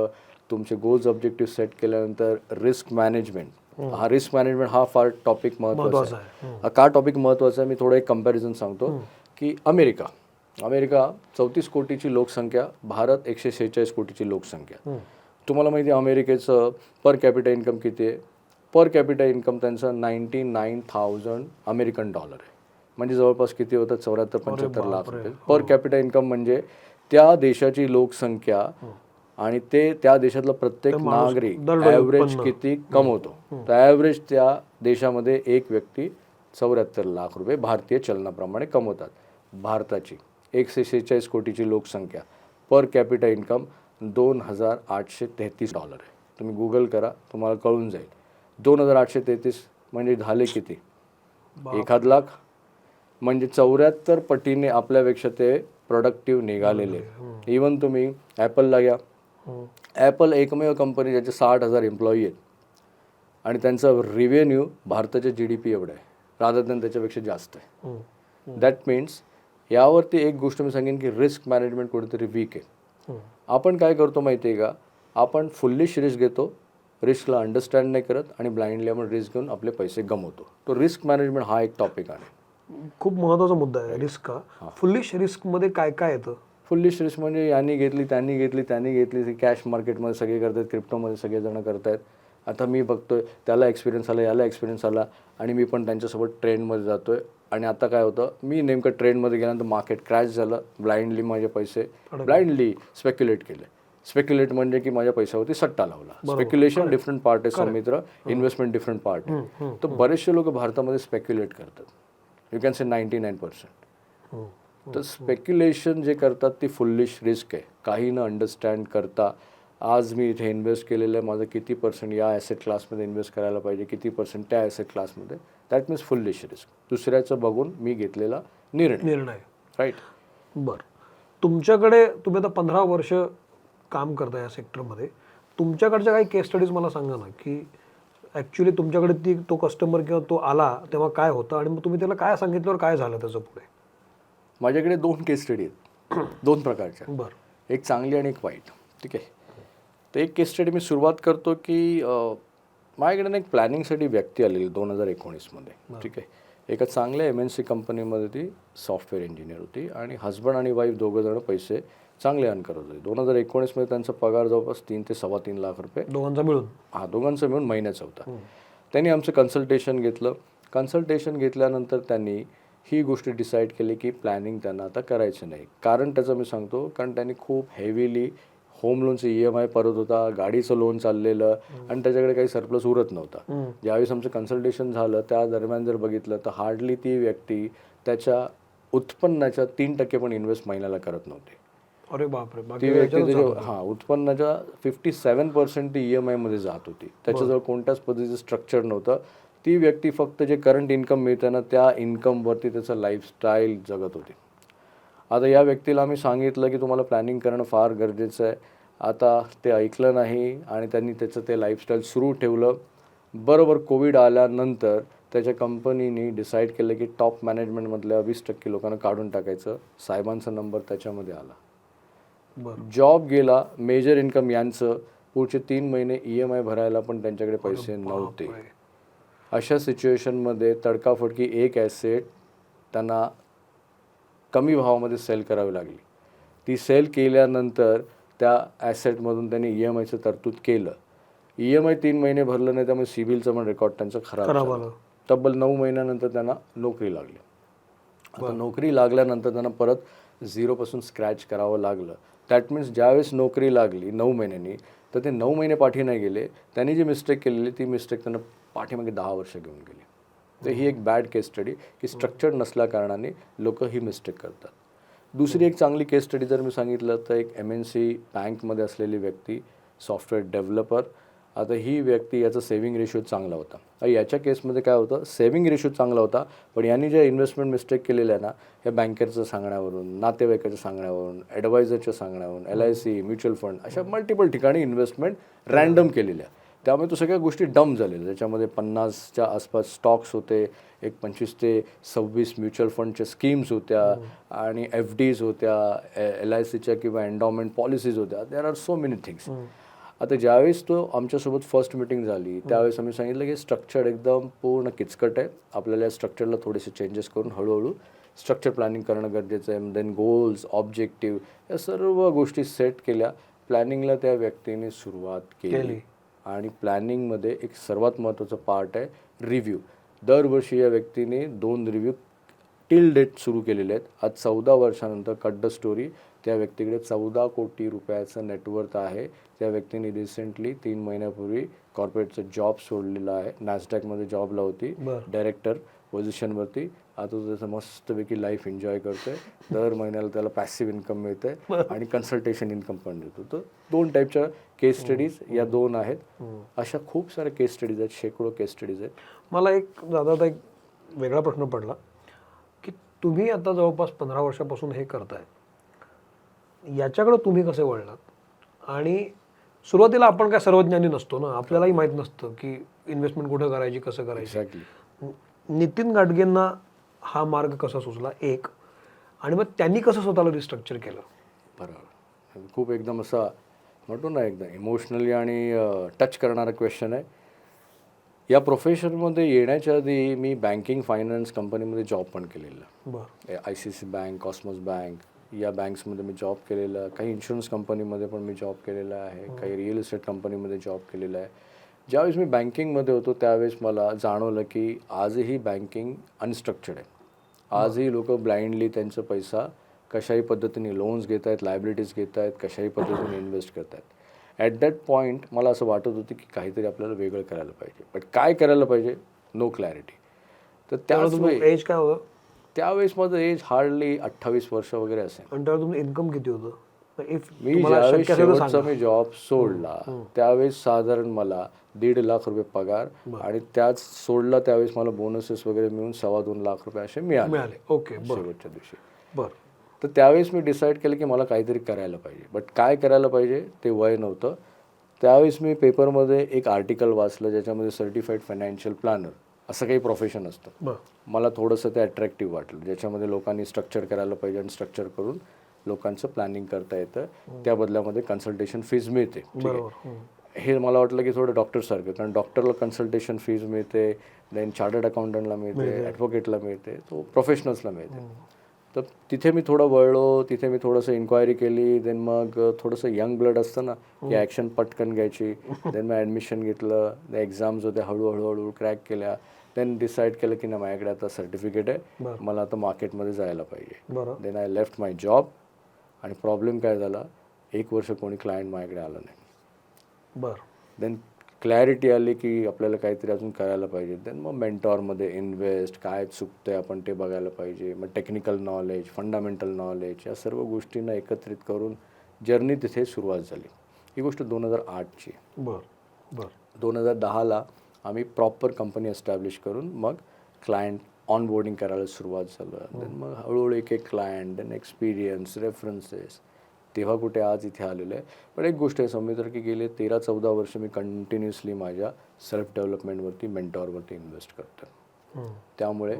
तुमचे गोल्स ऑब्जेक्टिव्ह सेट केल्यानंतर रिस्क मॅनेजमेंट. हा रिस्क मॅनेजमेंट हा फार टॉपिक महत्त्वाचा आहे. का टॉपिक महत्त्वाचा आहे मी थोडं एक कंपॅरिझन सांगतो, की अमेरिका 34 कोटीची लोकसंख्या, भारत 146 कोटीची लोकसंख्या. तुम्हाला माहिती आहे अमेरिकेचं पर कॅपिटा इन्कम किती आहे? पर कॅपिटा इन्कम त्यांचं $99,000 अमेरिकन डॉलर आहे. म्हणजे जवळपास किती होतं? 74-75 लाख रुपये पर कॅपिटा इन्कम. म्हणजे त्या देशाची लोकसंख्या आणि त्या देशातला प्रत्येक नागरिक ॲव्हरेज किती कमवतो. तर ॲव्हरेज त्या देशामध्ये एक व्यक्ती 74 लाख रुपये भारतीय चलनाप्रमाणे कमवतात. भारताची 146 कोटीची लोकसंख्या, पर कॅपिटा इन्कम $2,833 आहे. तुम्ही गुगल करा, तुम्हाला कळून जाईल. 2,833 म्हणजे झाले किती? 1 लाख. म्हणजे 74 पटीने आपल्यापेक्षा ते प्रोडक्टिव्ह निघालेले. इवन तुम्ही ॲपलला घ्या. ॲपल एकमेव कंपनी ज्याचे 60,000 एम्प्लॉई आहेत आणि त्यांचा रिव्हेन्यू भारताच्या GDP एवढा आहे, रादर दॅन त्याच्यापेक्षा जास्त आहे. दॅट मीन्स यावरती एक गोष्ट मी सांगेन की रिस्क मॅनेजमेंट कुठेतरी वीक आहे. आपण काय करतो माहिती आहे का? आपण फुल्लिश रिस्क घेतो, रिस्कला अंडरस्टँड नाही करत आणि ब्लाइंडली आपण रिस्क घेऊन आपले पैसे गमवतो. तो रिस्क मॅनेजमेंट हा एक टॉपिक आहे. खूप महत्त्वाचा मुद्दा आहे रिस्क. फुल्लिश रिस्कमध्ये काय काय येतं? फुल्लिश रिस्क म्हणजे यांनी घेतली, त्यांनी घेतली, त्यांनी घेतली. कॅश मार्केटमध्ये सगळे करतात, क्रिप्टोमध्ये सगळेजण करत आहेत. आता मी बघतोय त्याला एक्सपिरियन्स आला, याला एक्सपिरियन्स आला आणि मी पण त्यांच्यासोबत ट्रेंडमध्ये जातोय. आणि आता काय होतं, मी नेमकं ट्रेंडमध्ये गेल्यानंतर मार्केट क्रॅश झालं, ब्लाइंडली माझे पैसे ब्लाइंडली स्पेक्युलेट केले. स्पेक्युलेट म्हणजे की माझ्या पैशावरती सट्टा लावला. स्पेक्युलेशन डिफरंट पार्ट आहे सौमित्र, इन्व्हेस्टमेंट डिफरंट पार्ट आहे. तर बरेचसे लोक भारतामध्ये स्पेक्युलेट करतात. You can say 99%. तर स्पेक्युलेशन जे करतात ती फुल्लिश रिस्क आहे. काही न अंडरस्टँड करता आज मी इथे इन्व्हेस्ट केलेलं आहे, माझं किती % या ॲसेट क्लासमध्ये इन्व्हेस्ट करायला पाहिजे, किती % त्या ॲसेट क्लासमध्ये, दॅट मीन्स फुल्लिश रिस्क. दुसऱ्याचं बघून मी घेतलेला निर्णय. राईट. बरं, तुमच्याकडे तुम्ही आता 15 वर्ष काम करता या सेक्टरमध्ये. तुमच्याकडच्या काही केस स्टडीज मला सांगा ना, की ॲक्च्युली तुमच्याकडे तो कस्टमर किंवा तो आला तेव्हा काय होतं आणि मग तुम्ही त्याला काय सांगितल्यावर काय झालं त्याचं पुढे? माझ्याकडे 2 केस स्टडी आहेत, 2 प्रकारच्या. बरं. एक चांगली आणि एक वाईट. ठीक आहे. तर एक केस स्टडी मी सुरुवात करतो की माझ्याकडे एक प्लॅनिंगसाठी व्यक्ती आलेली 2019मध्ये. ठीक आहे. एका चांगल्या MNC कंपनीमध्ये ती सॉफ्टवेअर इंजिनियर होती आणि हजबंड आणि वाईफ दोघंजण पैसे चांगले अर्न करत होते. 2019मध्ये त्यांचा पगार जवळपास 3 ते 3.25 लाख रुपये दोघांचा मिळून. दोघांचा मिळून महिन्याचा होता. त्यांनी आमचं कन्सल्टेशन घेतलं. कन्सल्टेशन घेतल्यानंतर त्यांनी ही गोष्ट डिसाईड केली की प्लॅनिंग त्यांना आता करायचं नाही. कारण त्याचं मी सांगतो, कारण त्यांनी खूप हेवीली होम लोनचं EMI परत होता, गाडीचं लोन चाललेलं आणि त्याच्याकडे काही सरप्लस उरत नव्हता. ज्यावेळेस आमचं कन्सल्टेशन झालं त्या दरम्यान जर बघितलं तर हार्डली ती व्यक्ती त्याच्या उत्पन्नाच्या 3% पण इन्व्हेस्ट महिन्याला करत नव्हते. अरे बापरे. ती व्यक्ती त्याच्या उत्पन्नाच्या 57% ती EMI मध्ये जात होती. त्याच्याजवळ कोणत्याच पद्धतीचं स्ट्रक्चर नव्हतं. ती व्यक्ती फक्त जे करंट इन्कम मिळतं ना त्या इन्कमवरती त्याचं लाईफस्टाईल जगत होती. आता या व्यक्तीला आम्ही सांगितलं की तुम्हाला प्लॅनिंग करणं फार गरजेचं आहे. आता ते ऐकलं नाही आणि त्यांनी त्याचं ते लाईफस्टाईल सुरू ठेवलं. बरोबर कोविड आल्यानंतर त्याच्या कंपनीने डिसाईड केलं की टॉप मॅनेजमेंटमधल्या 20% लोकांना काढून टाकायचं. साहेबांचा नंबर त्याच्यामध्ये आला. जॉब गेला. मेजर इन्कम यांचं पुढचे 3 महिने EMI भरायला पण त्यांच्याकडे पैसे नव्हते. अशा सिच्युएशनमध्ये तडकाफडकी एक ॲसेट त्यांना कमी भावामध्ये सेल करावी लागली. ती सेल केल्यानंतर त्या ॲसेटमधून त्यांनी EMIचं तरतूद केलं. EMI 3 महिने भरलं नाही, त्यामुळे सिबिलचं पण रेकॉर्ड त्यांचं खराब झालं. तब्बल 9 महिन्यानंतर त्यांना नोकरी लागली. आता नोकरी लागल्यानंतर त्यांना परत 0पासून स्क्रॅच करावं लागलं. दॅट मीन्स ज्यावेळेस नोकरी लागली 9 महिन्यांनी तर ते 9 महिने पाठी नाही गेले. त्यांनी जी मिस्टेक केलेली ती मिस्टेक त्यांना पाठीमागे 10 वर्ष घेऊन गेली. तर ही एक बॅड केस स्टडी की स्ट्रक्चर नसल्याकारणाने लोक ही मिस्टेक करतात. दुसरी एक चांगली केस स्टडी जर मी सांगितलं तर एक MNC बँकमध्ये असलेली व्यक्ती, सॉफ्टवेअर डेव्हलपर आता ही व्यक्ती याचा सेव्हिंग रेशो चांगला होता. याच्या केसमध्ये काय होतं, सेव्हिंग रेशो चांगला होता, पण यांनी ज्या इन्व्हेस्टमेंट मिस्टेक केलेल्या आहे ना, या बँकरच्या सांगण्यावरून, नातेवाईकाच्या सांगण्यावरून, ॲडवायझरच्या सांगण्यावरून, LIC, म्युच्युअल फंड अशा मल्टिपल ठिकाणी इन्व्हेस्टमेंट रँडम केलेल्या. त्यामुळे तो सगळ्या गोष्टी डम झालेल्या. त्याच्यामध्ये 50च्या आसपास स्टॉक्स होते, एक 25 ते 26 म्युच्युअल फंडच्या स्कीम्स होत्या आणि FDs होत्या, LICच्या किंवा एन्डॉमेंट पॉलिसीज होत्या. There are so many things. आता ज्यावेळेस तो आमच्यासोबत फर्स्ट मीटिंग झाली त्यावेळेस आम्ही सांगितलं की स्ट्रक्चर एकदम पूर्ण किचकट आहे, आपल्याला या स्ट्रक्चरला थोडेसे चेंजेस करून हळूहळू स्ट्रक्चर प्लॅनिंग करणं गरजेचं आहे. देन गोल्स, ऑब्जेक्टिव्ह या सर्व गोष्टी सेट केल्या. प्लॅनिंगला त्या व्यक्तीने सुरुवात केली आणि प्लॅनिंगमध्ये एक सर्वात महत्त्वाचा पार्ट आहे रिव्ह्यू. दरवर्षी या व्यक्तीने 2 रिव्ह्यू टिल डेट सुरू केलेले आहेत. आज 14 वर्षानंतर कट द स्टोरी, त्या व्यक्तीकडे 14 कोटी रुपयाचं नेटवर्थ आहे. त्या व्यक्तीने रिसेंटली 3 महिन्यापूर्वी कॉर्पोरेटचा जॉब सोडलेला आहे. नॅसडॅकमध्ये जॉबला होती, डायरेक्टर पोझिशनवरती. आता तो त्याचं मस्तपैकी लाईफ एन्जॉय करतोय. दर महिन्याला त्याला पॅसिव्ह इन्कम मिळतंय आणि कन्सल्टेशन इन्कम पण मिळतो. तर 2 टाईपच्या केस स्टडीज या 2 आहेत. अशा खूप साऱ्या केस स्टडीज आहेत, शेकडो केस स्टडीज आहेत. मला एक दादा एक वेगळा प्रश्न पडला की तुम्ही आता जवळपास 15 वर्षापासून हे करताय, याच्याकडे तुम्ही कसे वळलात? आणि सुरुवातीला आपण काय सर्वज्ञानी नसतो ना, आपल्यालाही माहीत नसतं की इन्व्हेस्टमेंट कुठं करायची, कसं करायची. एक्झॅक्टली. नितीन गाडगेंना हा मार्ग कसा सुचला एक, आणि मग त्यांनी कसं स्वतःला रिस्ट्रक्चर केलं? बरोबर. खूप एकदम असा म्हणतो ना, एकदम इमोशनली आणि टच करणारा क्वेश्चन आहे. या प्रोफेशनमध्ये येण्याच्या आधी मी बँकिंग फायनान्स कंपनीमध्ये जॉब पण केलेला. बरं. ICICI बँक, कॉस्मॉस बँक या बँक्समध्ये मी जॉब केलेला. काही इन्शुरन्स कंपनीमध्ये पण मी जॉब केलेला आहे, काही रिअल इस्टेट कंपनीमध्ये जॉब केलेला आहे. ज्यावेळेस मी बँकिंगमध्ये होतो त्यावेळेस मला जाणवलं की आजही बँकिंग अनस्ट्रक्चर्ड आहे. आजही लोक ब्लाइंडली त्यांचा पैसा कशाही पद्धतीने लोन्स घेत आहेत, लायबिलिटीज घेत आहेत, कशाही पद्धतीने इन्व्हेस्ट करत आहेत. ॲट दॅट पॉईंट मला असं वाटत होतं की काहीतरी आपल्याला वेगळं करायला पाहिजे, बट काय करायला पाहिजे, नो क्लॅरिटी. तर त्यावेळेस एज काय होतं? त्यावेळेस माझं एज हार्डली 28 वर्ष वगैरे असेल. आणि त्यावेळेस तुमचं इन्कम किती होतं? मी ज्यावेळेस शेवटचा मी जॉब सोडला त्यावेळेस साधारण मला 1.5 लाख रुपये पगार आणि त्याच सोडला त्यावेळेस मला बोनसेस वगैरे मिळून 2.25 लाख रुपये असे मिळाले. ओके. शेवटच्या दिवशी. बरं. तर त्यावेळेस मी डिसाईड केलं की मला काहीतरी करायला पाहिजे, बट काय करायला पाहिजे ते वय नव्हतं. त्यावेळेस मी पेपरमध्ये एक आर्टिकल वाचलं ज्याच्यामध्ये सर्टिफाईड फायनान्शियल प्लॅनर असं काही प्रोफेशन असतं. मला थोडंसं ते अट्रॅक्टिव्ह वाटलं, ज्याच्यामध्ये लोकांनी स्ट्रक्चर करायला पाहिजे आणि स्ट्रक्चर करून लोकांचं प्लॅनिंग करता येतं. त्या बदल्यामध्ये कन्सल्टेशन फीज मिळते. हे मला वाटलं की थोडं डॉक्टरसारखं, कारण डॉक्टरला कन्सल्टेशन फीज मिळते, देन चार्टर्ड अकाउंटंटला मिळते, ॲडव्होकेटला मिळते, तो प्रोफेशनल्सला मिळते. तर तिथे मी थोडं वळलो, तिथे मी थोडंसं इन्क्वायरी केली. देन मग थोडंसं यंग ब्लड असतं ना, की ॲक्शन पटकन घ्यायची. देन मग ॲडमिशन घेतलं, एक्झाम्स होत्या, हळूहळू क्रॅक केल्या. देन डिसाईड केलं की ना माझ्याकडे आता सर्टिफिकेट आहे, मला आता मार्केटमध्ये जायला पाहिजे. Then I left my job. आणि प्रॉब्लेम काय झाला, 1 वर्ष कोणी क्लायंट माझ्याकडे आलं नाही. बरं. देन क्लॅरिटी आली की आपल्याला काहीतरी अजून करायला पाहिजे. देन मग मेंटॉरमध्ये इन्व्हेस्ट, काय चुकतंय आपण ते बघायला पाहिजे. मग टेक्निकल नॉलेज, फंडामेंटल नॉलेज या सर्व गोष्टींना एकत्रित करून जर्नी तिथे सुरुवात झाली. ही गोष्ट 2008ची. बरं. 2010ला आम्ही प्रॉपर कंपनी एस्टॅब्लिश करून मग क्लायंट ऑनबोर्डिंग करायला सुरुवात झालं. देन मग हळूहळू एक क्लायंट, देन एक्सपिरियन्स, रेफरन्सेस, तेव्हा कुठे आज इथे आलेलं आहे. पण एक गोष्ट आहे सौमित्र, की गेले 13-14 वर्ष मी कंटिन्युअसली माझ्या सेल्फ डेव्हलपमेंटवरती, मेंटॉरवरती इन्व्हेस्ट करतो. त्यामुळे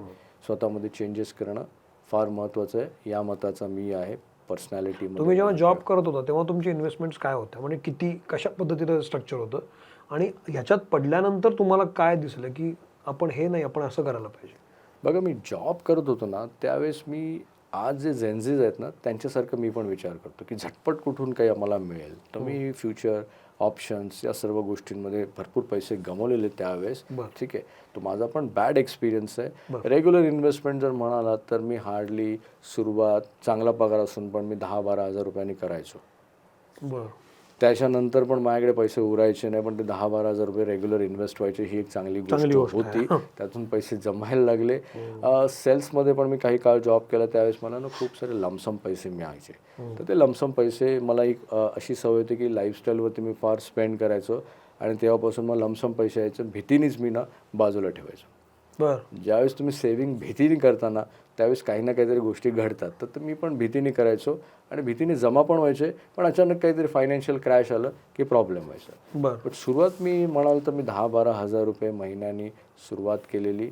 स्वतःमध्ये चेंजेस करणं फार महत्त्वाचं आहे, या मताचा मी आहे. पर्सनॅलिटी. तुम्ही जेव्हा जॉब करत होता तेव्हा तुमची इन्व्हेस्टमेंट्स काय होत्या, म्हणजे किती, कशा पद्धतीचं स्ट्रक्चर होतं, आणि ह्याच्यात पडल्यानंतर तुम्हाला काय दिसलं की आपण हे नाही, आपण असं करायला पाहिजे? बघा, मी जॉब करत होतो ना त्यावेळेस मी आज जे जेन्झीज आहेत ना त्यांच्यासारखं मी पण विचार करतो की झटपट कुठून काही आम्हाला मिळेल. तर मी फ्युचर ऑप्शन्स या सर्व गोष्टींमध्ये भरपूर पैसे गमावलेले त्यावेळेस. ठीक आहे, तो माझा पण बॅड एक्सपिरियन्स आहे. रेग्युलर इन्व्हेस्टमेंट जर म्हणाला तर मी हार्डली सुरुवात, चांगला पगार असून पण मी 10-12 हजार रुपयांनी करायचो. त्याच्यानंतर पण माझ्याकडे पैसे उरायचे नाही, पण ते 10-12 हजार रुपये रेग्युलर इन्व्हेस्ट व्हायचे. ही एक चांगली गोष्ट होती. त्यातून पैसे जमायला लागले. सेल्समध्ये पण मी काही काळ जॉब केला, त्यावेळेस मला ना खूप सारे लमसम पैसे मिळायचे. तर ते लमसम पैसे मला एक अशी सवय होती की लाईफस्टाईलवरती मी फार स्पेंड करायचो आणि तेव्हापासून मला लमसम पैसे यायचे. भीतीनेच मी ना बाजूला ठेवायचो. ज्यावेळेस तुम्ही सेव्हिंग भीतीने करताना त्यावेळेस काही ना काहीतरी गोष्टी घडतात. तर मी पण भीतीने करायचो आणि भीतीने जमा पण व्हायचे, पण अचानक काहीतरी फायनान्शियल क्रॅश आलं की प्रॉब्लेम व्हायचा. पण सुरुवात मी म्हणाल तर मी 10-12 हजार रुपये महिन्यानी सुरुवात केलेली.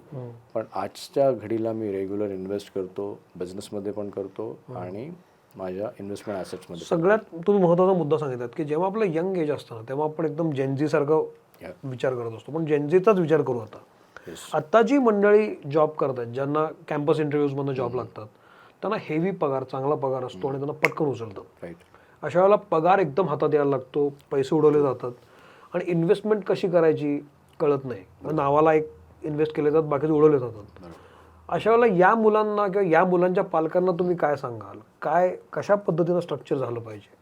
पण आजच्या घडीला मी रेग्युलर इन्व्हेस्ट करतो, बिझनेसमध्ये पण करतो आणि माझ्या इन्व्हेस्टमेंट ॲसेट्समध्ये. सगळ्यात तुम्ही महत्त्वाचा मुद्दा सांगितलात की जेव्हा आपलं यंग एज असतं ना तेव्हा आपण एकदम जेनझी सारखं विचार करत असतो, पण जेनझीचाच विचार करू आता. आता जी मंडळी जॉब करतात, ज्यांना कॅम्पस इंटरव्ह्यूजमधून जॉब लागतात, त्यांना हेवी पगार, चांगला पगार असतो आणि त्यांना पटकन उचलतात. अशा वेळेला पगार एकदम हातात यायला लागतो, पैसे उडवले जातात आणि इन्व्हेस्टमेंट कशी करायची कळत नाही. नावाला एक इन्व्हेस्ट केले जातात, बाकीचे उडवले जातात. अशा वेळेला या मुलांना किंवा या मुलांच्या पालकांना तुम्ही काय सांगाल? कशा पद्धतीनं स्ट्रक्चर झालं पाहिजे?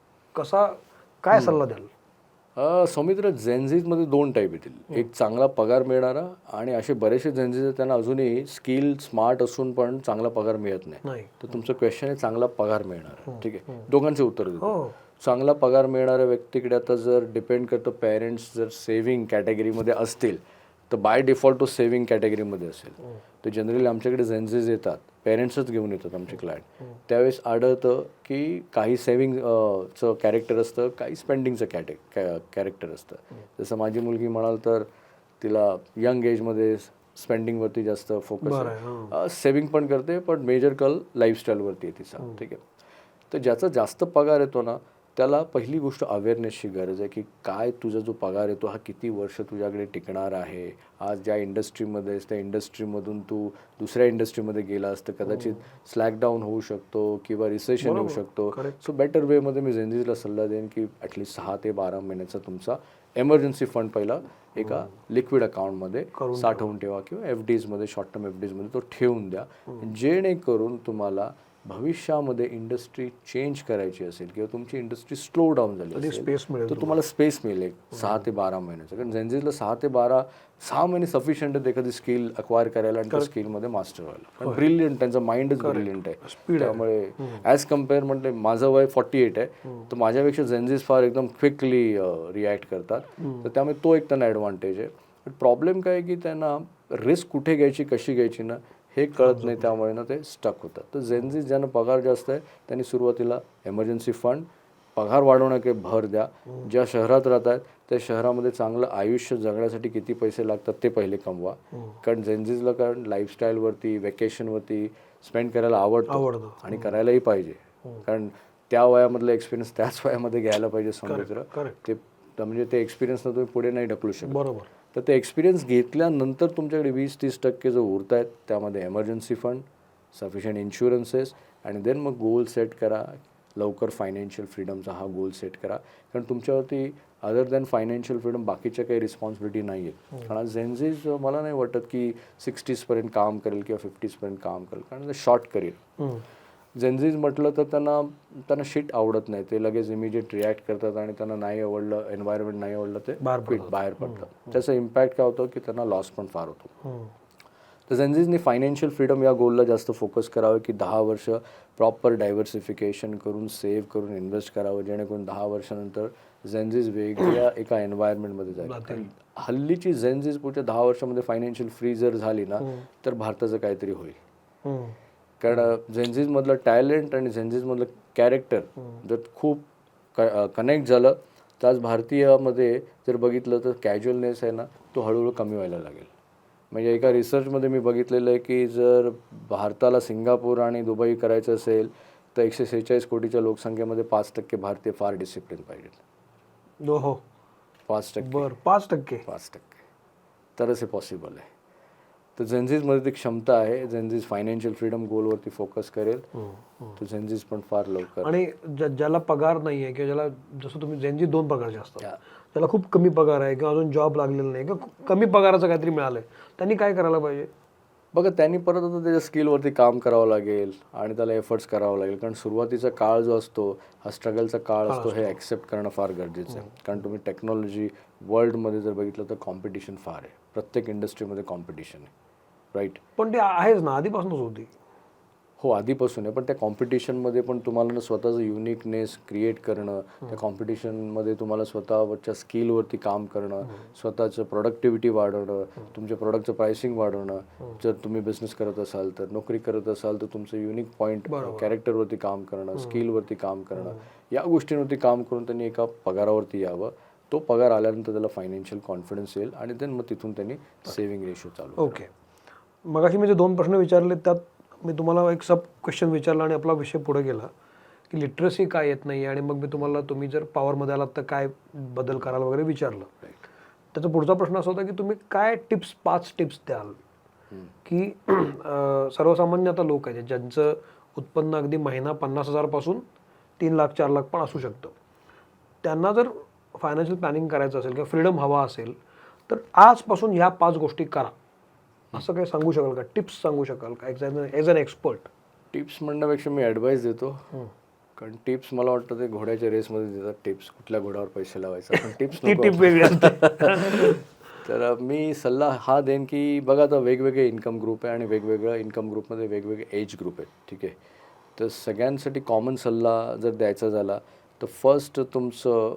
काय सल्ला द्याल? सौमित्र, जेनझीजमध्ये 2 टाईप येतील. एक चांगला पगार मिळणारा आणि असे बरेचसे जेनझीज त्यांना अजूनही स्किल स्मार्ट असून पण चांगला पगार मिळत नाही. तर तुमचं क्वेश्चन आहे चांगला पगार मिळणार. ठीक आहे, दोघांचे उत्तर देतो. चांगला पगार मिळणाऱ्या व्यक्तीकडे आता जर डिपेंड करतं, पेरेंट्स जर सेव्हिंग कॅटेगरीमध्ये असतील तर बाय डिफॉल्ट तो सेव्हिंग कॅटेगरीमध्ये असेल. तर जनरली आमच्याकडे जेनझीज येतात, पेरेंट्सच घेऊन येतात आमचे क्लायंट. त्यावेळेस आढळतं की काही सेव्हिंगचं कॅरेक्टर असतं, काही स्पेंडिंगचं कॅरेक्टर असतं. जसं माझी मुलगी म्हणाल तर तिला यंग एजमध्ये स्पेंडिंगवरती जास्त फोकस आहे. सेव्हिंग पण करते, पण मेजर कल लाईफस्टाईलवरती आहे तिचा. ठीक आहे. तर ज्याचा जास्त पगार येतो ना त्याला पहिली गोष्ट अवेअरनेसची गरज आहे की काय तुझा जो पगार येतो हा किती वर्ष तुझ्याकडे टिकणार आहे. आज ज्या इंडस्ट्रीमध्ये आहेस त्या इंडस्ट्रीमधून तू दुसऱ्या इंडस्ट्रीमध्ये गेलास तर कदाचित स्लॅकडाऊन होऊ शकतो किंवा रिसेशन येऊ शकतो. सो बेटर वेमध्ये मी जेनझीजला सल्ला देईन की ॲटलिस्ट 6 ते 12 महिन्याचा तुमचा एमर्जन्सी फंड पहिला एका लिक्विड अकाउंटमध्ये साठवून ठेवा किंवा FDजमध्ये, शॉर्ट टर्म FDजमध्ये तो ठेवून द्या. जेणेकरून तुम्हाला भविष्यामध्ये इंडस्ट्री चेंज करायची असेल किंवा तुमची इंडस्ट्री स्लो डाऊन झाली असेल तर तुम्हाला स्पेस मिळेल 6 ते 12 महिन्याचं. कारण जेनझीजला 6 महिने सफिशियंट आहेत एखादी स्किल अक्वायर करायला आणि त्या स्किलमध्ये मास्टर व्हायला. कारण ब्रिलियंट, त्यांचं माइंडच ब्रिलियंट आहे. त्यामुळे ॲज कम्पेअर म्हटलं माझं वय 48 आहे तर माझ्यापेक्षा जेनझीज फार एकदम क्विकली रिॲक्ट करतात. तर त्यामुळे तो एक त्यांना ॲडव्हान्टेज आहे. पण प्रॉब्लेम काय आहे की त्यांना रिस्क कुठे घ्यायची, कशी घ्यायची ना हे कळत नाही, त्यामुळे ना ते स्टक होतात. तर जेनझीज ज्यांना पगार जास्त आहे त्यांनी सुरुवातीला एमर्जन्सी फंड, पगार वाढवण्याकडे भर द्या. ज्या शहरात राहत आहेत त्या शहरामध्ये चांगलं आयुष्य जगण्यासाठी किती पैसे लागतात ते पहिले कमवा. कारण जेनझीजला कारण लाईफस्टाईलवरती, वेकेशनवरती स्पेंड करायला आवडतं आणि करायलाही पाहिजे. कारण त्या वयामधला एक्सपिरियन्स त्याच वयामध्ये घ्यायला पाहिजे. सौमित्र, ते म्हणजे ते एक्सपिरियन्सनं तुम्ही पुढे नाही ढकलू शकत. बरोबर. तर ते एक्सपिरियन्स घेतल्यानंतर तुमच्याकडे 20-30% जो उरत आहेत त्यामध्ये एमर्जन्सी फंड, सफिशियंट इन्शुरन्सेस आणि देन मग गोल सेट करा. लवकर फायनान्शियल फ्रीडमचा हा गोल सेट करा. कारण तुमच्यावरती अदर दॅन फायनान्शियल फ्रीडम बाकीच्या काही रिस्पॉन्सिबिलिटी नाही आहेत. कारण आज जेनझीज मला नाही वाटत की 60पर्यंत काम करेल किंवा 50पर्यंत काम करेल, कारण शॉर्ट करिअर. जेनझीज म्हटलं तर त्यांना शिट आवडत नाही, ते लगेच इमिजिएट रिॲक्ट करतात आणि त्यांना नाही आवडलं, एन्व्हायरमेंट नाही आवडलं ते बाहेर पडतात. त्याचा इम्पॅक्ट काय होतं की त्यांना लॉस पण फार होतो. तर जेनझीजनी फायनान्शियल फ्रीडम या गोलला जास्त फोकस करावं की 10 वर्ष प्रॉपर डायव्हर्सिफिकेशन करून, सेव्ह करून इन्व्हेस्ट करावं, जेणेकरून 10 वर्षानंतर जेनझीज वेगळ्या एका एन्व्हायरमेंटमध्ये जाईल. हल्लीची जेनझीज पुढच्या 10 वर्षामध्ये फायनान्शियल फ्री जर झाली ना तर भारताचं काहीतरी होईल. कारण जेनझीजमधलं टॅलेंट आणि जेनझीजमधलं कॅरेक्टर जर खूप कनेक्ट झालं तर आज भारतीयामध्ये जर बघितलं तर कॅज्युअलनेस आहे ना तो हळूहळू कमी व्हायला लागेल. म्हणजे एका रिसर्चमध्ये मी बघितलेलं आहे की जर भारताला सिंगापूर आणि दुबई करायचं असेल तर 146 कोटीच्या लोकसंख्येमध्ये 5% भारतीय फार डिसिप्लिन पाहिजेत. 5% तरच हे पॉसिबल आहे. तर जेनझीजमध्ये ती क्षमता आहे. जेनझीज फायनान्शियल फ्रीडम गोलवरती फोकस करेल तर जेनझीज पण फार लवकर. आणि ज्याला पगार नाही आहे किंवा ज्याला, जसं तुम्ही जेनझीज 2 प्रकारचे असतात, ज्याला खूप कमी पगार आहे किंवा अजून जॉब लागलेला नाही किंवा कमी पगाराचं काहीतरी मिळालंय, त्यांनी काय करायला पाहिजे? बघा त्यांनी परत आता त्याच्या स्किलवरती काम करावं लागेल आणि त्याला एफर्ट्स करावं लागेल, कारण सुरुवातीचा काळ जो असतो हा स्ट्रगलचा काळ असतो, हे ॲक्सेप्ट करणं फार गरजेचं आहे. कारण तुम्ही टेक्नॉलॉजी वर्ल्डमध्ये जर बघितलं तर कॉम्पिटिशन फार आहे, प्रत्येक इंडस्ट्रीमध्ये कॉम्पिटिशन आहे, राईट. पण ते आहेच ना, आधीपासूनच होती. हो आधीपासून आहे, पण त्या कॉम्पिटिशनमध्ये पण तुम्हाला ना स्वतःचं युनिकनेस क्रिएट करणं, त्या कॉम्पिटिशनमध्ये तुम्हाला स्वतःच्या स्किलवरती काम करणं, स्वतःचं प्रोडक्टिव्हिटी वाढवणं, तुमच्या प्रोडक्टचं प्राइसिंग वाढवणं. जर तुम्ही बिझनेस करत असाल तर, नोकरी करत असाल तर तुमचं युनिक पॉईंट कॅरेक्टरवरती काम करणं, स्किलवरती काम करणं, या गोष्टींवरती काम करून त्यांनी एका पगारावरती यावं. तो पगार आल्यानंतर त्याला फायनान्शियल कॉन्फिडन्स येईल आणि देन मग तिथून त्यांनी सेव्हिंग रेशो चालू. ओके, मगाशी मी जे 2 प्रश्न विचारले त्यात मी तुम्हाला एक सब क्वेश्चन विचारला आणि आपला विषय पुढे गेला की लिटरसी काय येत नाही, आणि मग मी तुम्हाला तुम्ही जर पॉवरमध्ये आलात तर काय बदल कराल वगैरे विचारलं. त्याचा पुढचा प्रश्न असा होता की तुम्ही काय 5 टिप्स द्याल की सर्वसामान्य आता लोक आहेत ज्यांचं उत्पन्न अगदी महिना 50,000 पासून 3 लाख 4 लाख पण असू शकतं, त्यांना जर फायनान्शियल प्लॅनिंग करायचं असेल किंवा फ्रीडम हवा असेल तर आजपासून ह्या 5 गोष्टी करा, असं काही सांगू शकाल का? टिप्स सांगू शकाल का ॲज अन एक्सपर्ट? टिप्स म्हणण्यापेक्षा मी ॲडवाईस देतो, कारण टिप्स मला वाटतं ते घोड्याच्या रेसमध्ये देतात टिप्स, कुठल्या घोड्यावर पैसे लावायचा, पण टिप्स टिप वेगळी असते. तर मी सल्ला हा देईन की बघा आता वेगवेगळे इन्कम ग्रुप आहे आणि वेगवेगळ्या इन्कम ग्रुपमध्ये वेगवेगळे एज ग्रुप आहेत, ठीक आहे. तर सगळ्यांसाठी कॉमन सल्ला जर द्यायचा झाला तर फर्स्ट तुमचं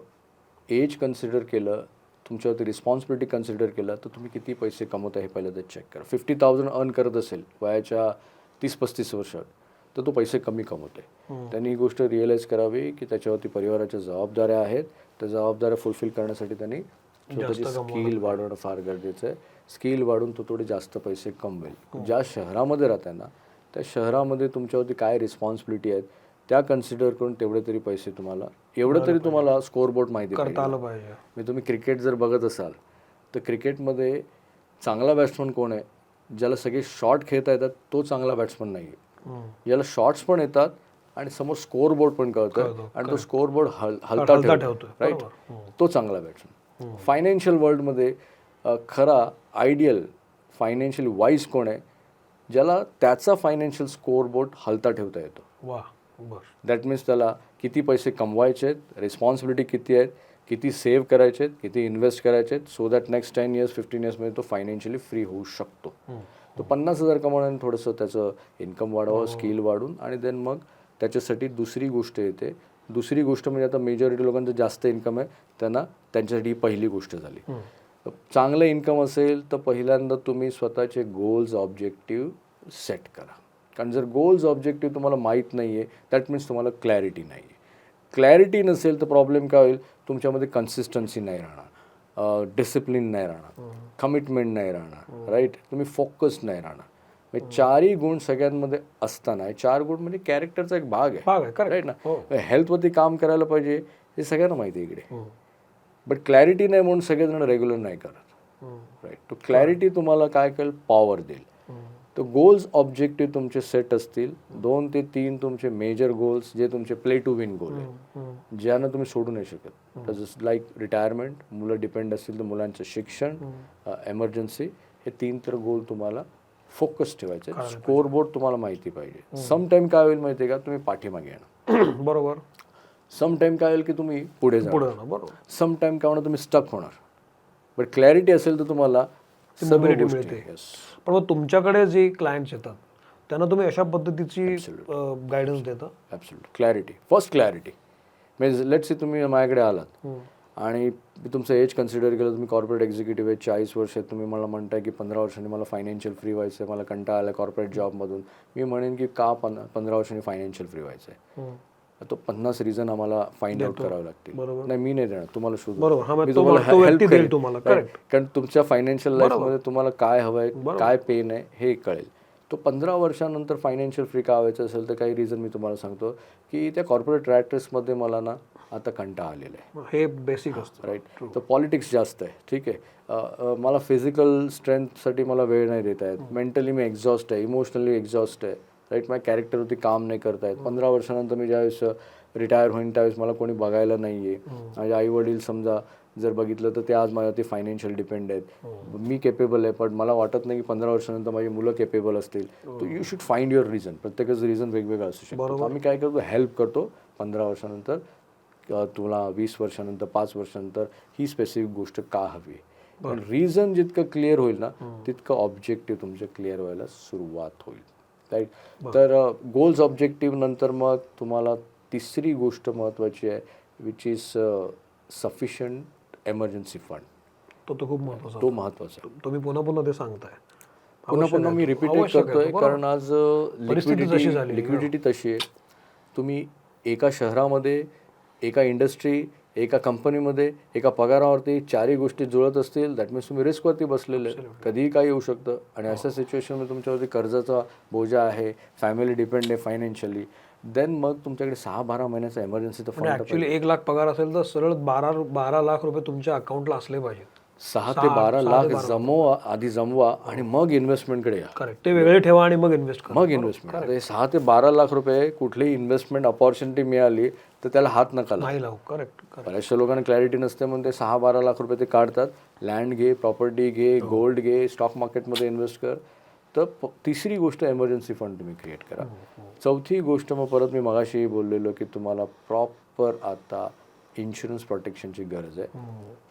एज कन्सिडर केलं, तुमच्यावरती रिस्पॉन्सिबिलिटी कन्सिडर केलं तर तुम्ही किती पैसे कमवता हे पहिलं तर चेक करा. 50,000 अर्न करत असेल वयाच्या 30-35 वर्षात तर तो पैसे कमी कमवते. त्यांनी ही गोष्ट रिअलाईज करावी की त्याच्यावरती परिवाराच्या जबाबदाऱ्या आहेत, त्या जबाबदाऱ्या फुलफिल करण्यासाठी त्यांनी स्वतःची स्किल वाढवणं फार गरजेचं आहे. स्किल वाढून तो थोडे जास्त पैसे कमवेल. ज्या शहरामध्ये राहताय ना त्या शहरामध्ये तुमच्यावरती काय रिस्पॉन्सिबिलिटी आहेत त्या कन्सिडर करून तेवढे तरी पैसे तुम्हाला, एवढं तरी तुम्हाला स्कोअरबोर्ड माहिती करता आलं पाहिजे. मी तुम्ही क्रिकेट जर बघत असाल तर क्रिकेटमध्ये चांगला बॅट्समन कोण आहे, ज्याला सगळे शॉट खेळता येतात तो चांगला बॅट्समन नाही आहे. ज्याला शॉट्स पण येतात आणि समोर स्कोअरबोर्ड पण कळतं आणि तो स्कोअरबोर्ड हलता ठेवतो, राईट, तो चांगला बॅट्समन. फायनान्शियल वर्ल्डमध्ये खरा आयडियल फायनान्शियल वाईज कोण आहे, ज्याला त्याचा फायनान्शियल स्कोअरबोर्ड हलता ठेवता येतो. वा, बरं. दॅट मीन्स त्याला किती पैसे कमवायचे आहेत, रिस्पॉन्सिबिलिटी किती आहेत, किती सेव्ह करायचे आहेत, किती इन्व्हेस्ट करायचे आहेत, सो दॅट नेक्स्ट 10 years 15 yearsमध्ये तो फायनान्शियली फ्री होऊ शकतो. तो 50,000 कमवण्याने थोडंसं त्याचं इन्कम वाढवावं, स्किल वाढून, आणि देन मग त्याच्यासाठी दुसरी गोष्ट येते. दुसरी गोष्ट म्हणजे आता मेजॉरिटी लोकांचं जास्त इन्कम आहे त्यांना, त्यांच्यासाठी पहिली गोष्ट झाली. चांगलं इन्कम असेल तर पहिल्यांदा तुम्ही स्वतःचे गोल्स ऑब्जेक्टिव्ह सेट करा. कारण जर गोल्स ऑब्जेक्टिव्ह तुम्हाला माहीत नाही आहे दॅट मीन्स तुम्हाला क्लॅरिटी नाही आहे. क्लॅरिटी नसेल तर प्रॉब्लेम काय होईल, तुमच्यामध्ये कन्सिस्टन्सी नाही राहणार, डिसिप्लिन नाही राहणार, कमिटमेंट नाही राहणार, राईट, तुम्ही फोकस नाही राहणार. म्हणजे 4ही गुण सगळ्यांमध्ये असताना, 4 गुण म्हणजे कॅरेक्टरचा एक भाग आहे, राईट ना. हेल्थवरती काम करायला पाहिजे हे सगळ्यांना माहिती आहे इकडे, बट क्लॅरिटी नाही म्हणून सगळेजण रेग्युलर नाही करत, राईट. तो क्लॅरिटी तुम्हाला काय करेल, पॉवर देईल. तर गोल्स ऑब्जेक्टिव्ह तुमचे सेट असतील, 2 ते 3 तुमचे मेजर गोल्स जे तुमचे प्ले टू विन गोल आहेत, ज्यांना तुम्ही सोडू नाही शकत. जस्ट लाईक रिटायरमेंट, मुलं डिपेंड असतील तर मुलांचं शिक्षण, एमर्जन्सी, हे 3 तर गोल तुम्हाला फोकस ठेवायचे. स्कोअरबोर्ड तुम्हाला माहिती पाहिजे. समटाईम काय होईल माहिती आहे का, तुम्ही पाठीमागे येणार, बरोबर. समटाईम काय होईल की तुम्ही पुढे जाणार, बरोबर. समटाईम काय होणार, तुम्ही स्टक होणार. बट क्लॅरिटी असेल तर तुम्हाला मोबिलिटी मिळते. पण मग तुमच्याकडे जे क्लायंट्स येतात त्यांना तुम्ही अशा पद्धतीची गायडन्स देता? ॲब्सोल्युट. Clarity, first clarity. म्हणजे लेट्स से तुम्ही माझ्याकडे आलात आणि मी तुमचं एज कन्सिडर केलं, तुम्ही कॉर्पोरेट एक्झिक्युटिव्ह आहे, 40 वर्ष आहेत, तुम्ही मला म्हणताय की 15 वर्षांनी मला फायनान्शियल फ्री व्हायचं आहे, मला कंटाळा आला कॉर्पोरेट जॉबमधून. मी म्हणेन की का 15 वर्षांनी फायनान्शियल फ्री व्हायचं आहे, तो 50 रिझन आम्हाला फाइंड आउट करावे लागतील. नाही, मी नाही देणार तुम्हाला शोधून, मी तुम्हाला हेल्प करेन. कारण तुमच्या फायनान्शियल लाईफमध्ये तुम्हाला काय हवं आहे, काय पेन आहे हे कळेल. तो 15 वर्षानंतर फायनान्शियल फ्री का व्हायचं असेल तर काही रिझन मी तुम्हाला सांगतो की त्या कॉर्पोरेट रॅट रेसमध्ये मला ना आता कंटाळा आलेला आहे, हे बेसिक असतं, राईट. तर पॉलिटिक्स जास्त आहे, ठीक आहे. मला फिजिकल स्ट्रेंथसाठी मला वेळ नाही देता येत, मेंटली मी एक्झॉस्ट आहे, इमोशनली एक्झॉस्ट आहे, राईट. माझ्या कॅरेक्टरवरती काम नाही करता येत. 15 वर्षानंतर मी ज्यावेळेस रिटायर होईन त्यावेळेस मला कोणी बघायला नाही आहे, माझे आई वडील समजा जर बघितलं तर ते आज माझ्यावरती फायनान्शियल डिपेंड आहेत. मी केपेबल आहे, पण मला वाटत नाही की 15 वर्षानंतर माझी मुलं केपेबल असतील. तर you should find your reason. प्रत्येकाचं रिझन वेगवेगळं असू शकतो. तर आम्ही काय करतो, हेल्प करतो 15 वर्षानंतर, तुला 20 वर्षानंतर, 5 वर्षानंतर ही स्पेसिफिक गोष्ट का हवी. पण रिझन जितकं क्लिअर होईल ना तितकं ऑब्जेक्टिव्ह तुमचे क्लिअर व्हायला सुरुवात होईल. राईट. तर गोल्स ऑब्जेक्टिव्ह नंतर मग तुम्हाला तिसरी गोष्ट महत्त्वाची आहे, which is sufficient emergency fund. तो खूप महत्वाचा. तो महत्त्वाचा आहे. तुम्ही पुन्हा पुन्हा ते सांगताय. पुन्हा मी रिपीट करतोय कारण आज लिक्विडिटी तशी आहे. तुम्ही एका शहरामध्ये, एका इंडस्ट्री, एका कंपनीमध्ये, एका पगारावरती चारही गोष्टी जुळत असतील, दॅट मीन्स तुम्ही रिस्कवरती बसलेले. कधीही काही येऊ शकतं. आणि अशा सिच्युएशनमध्ये तुमच्यावरती कर्जाचा बोजा आहे, फॅमिली डिपेंड आहे फायनान्शियली, देन मग तुमच्याकडे 6-12 महिन्याचा एमर्जन्सीचा फंड. ऍक्च्युअली 1 लाख पगार असेल तर सरळ 12 लाख रुपये तुमच्या अकाउंटला असले पाहिजे. 6 ते 12 लाख जमवा आणि मग इन्व्हेस्टमेंटकडे या. करेक्ट. ते वेगळे ठेवा आणि मग इन्व्हेस्ट करा. मग इन्व्हेस्टमेंट. 6 ते 12 लाख रुपये कुठलीही इन्व्हेस्टमेंट अपॉर्च्युनिटी मिळाली तर त्याला हात नका लावू. नाही लावू. करेक्ट. बऱ्याचशा लोकांना क्लॅरिटी नसते म्हणून ते 6-12 लाख रुपये ते काढतात. लँड घे, प्रॉपर्टी घे, गोल्ड घे, स्टॉक मार्केटमध्ये इन्व्हेस्ट कर. तर तिसरी गोष्ट एमर्जन्सी फंड तुम्ही क्रिएट करा. चौथी गोष्ट मग परत मी मगाशी बोललेलो की तुम्हाला प्रॉपर आता इन्शुरन्स प्रोटेक्शनची गरज आहे.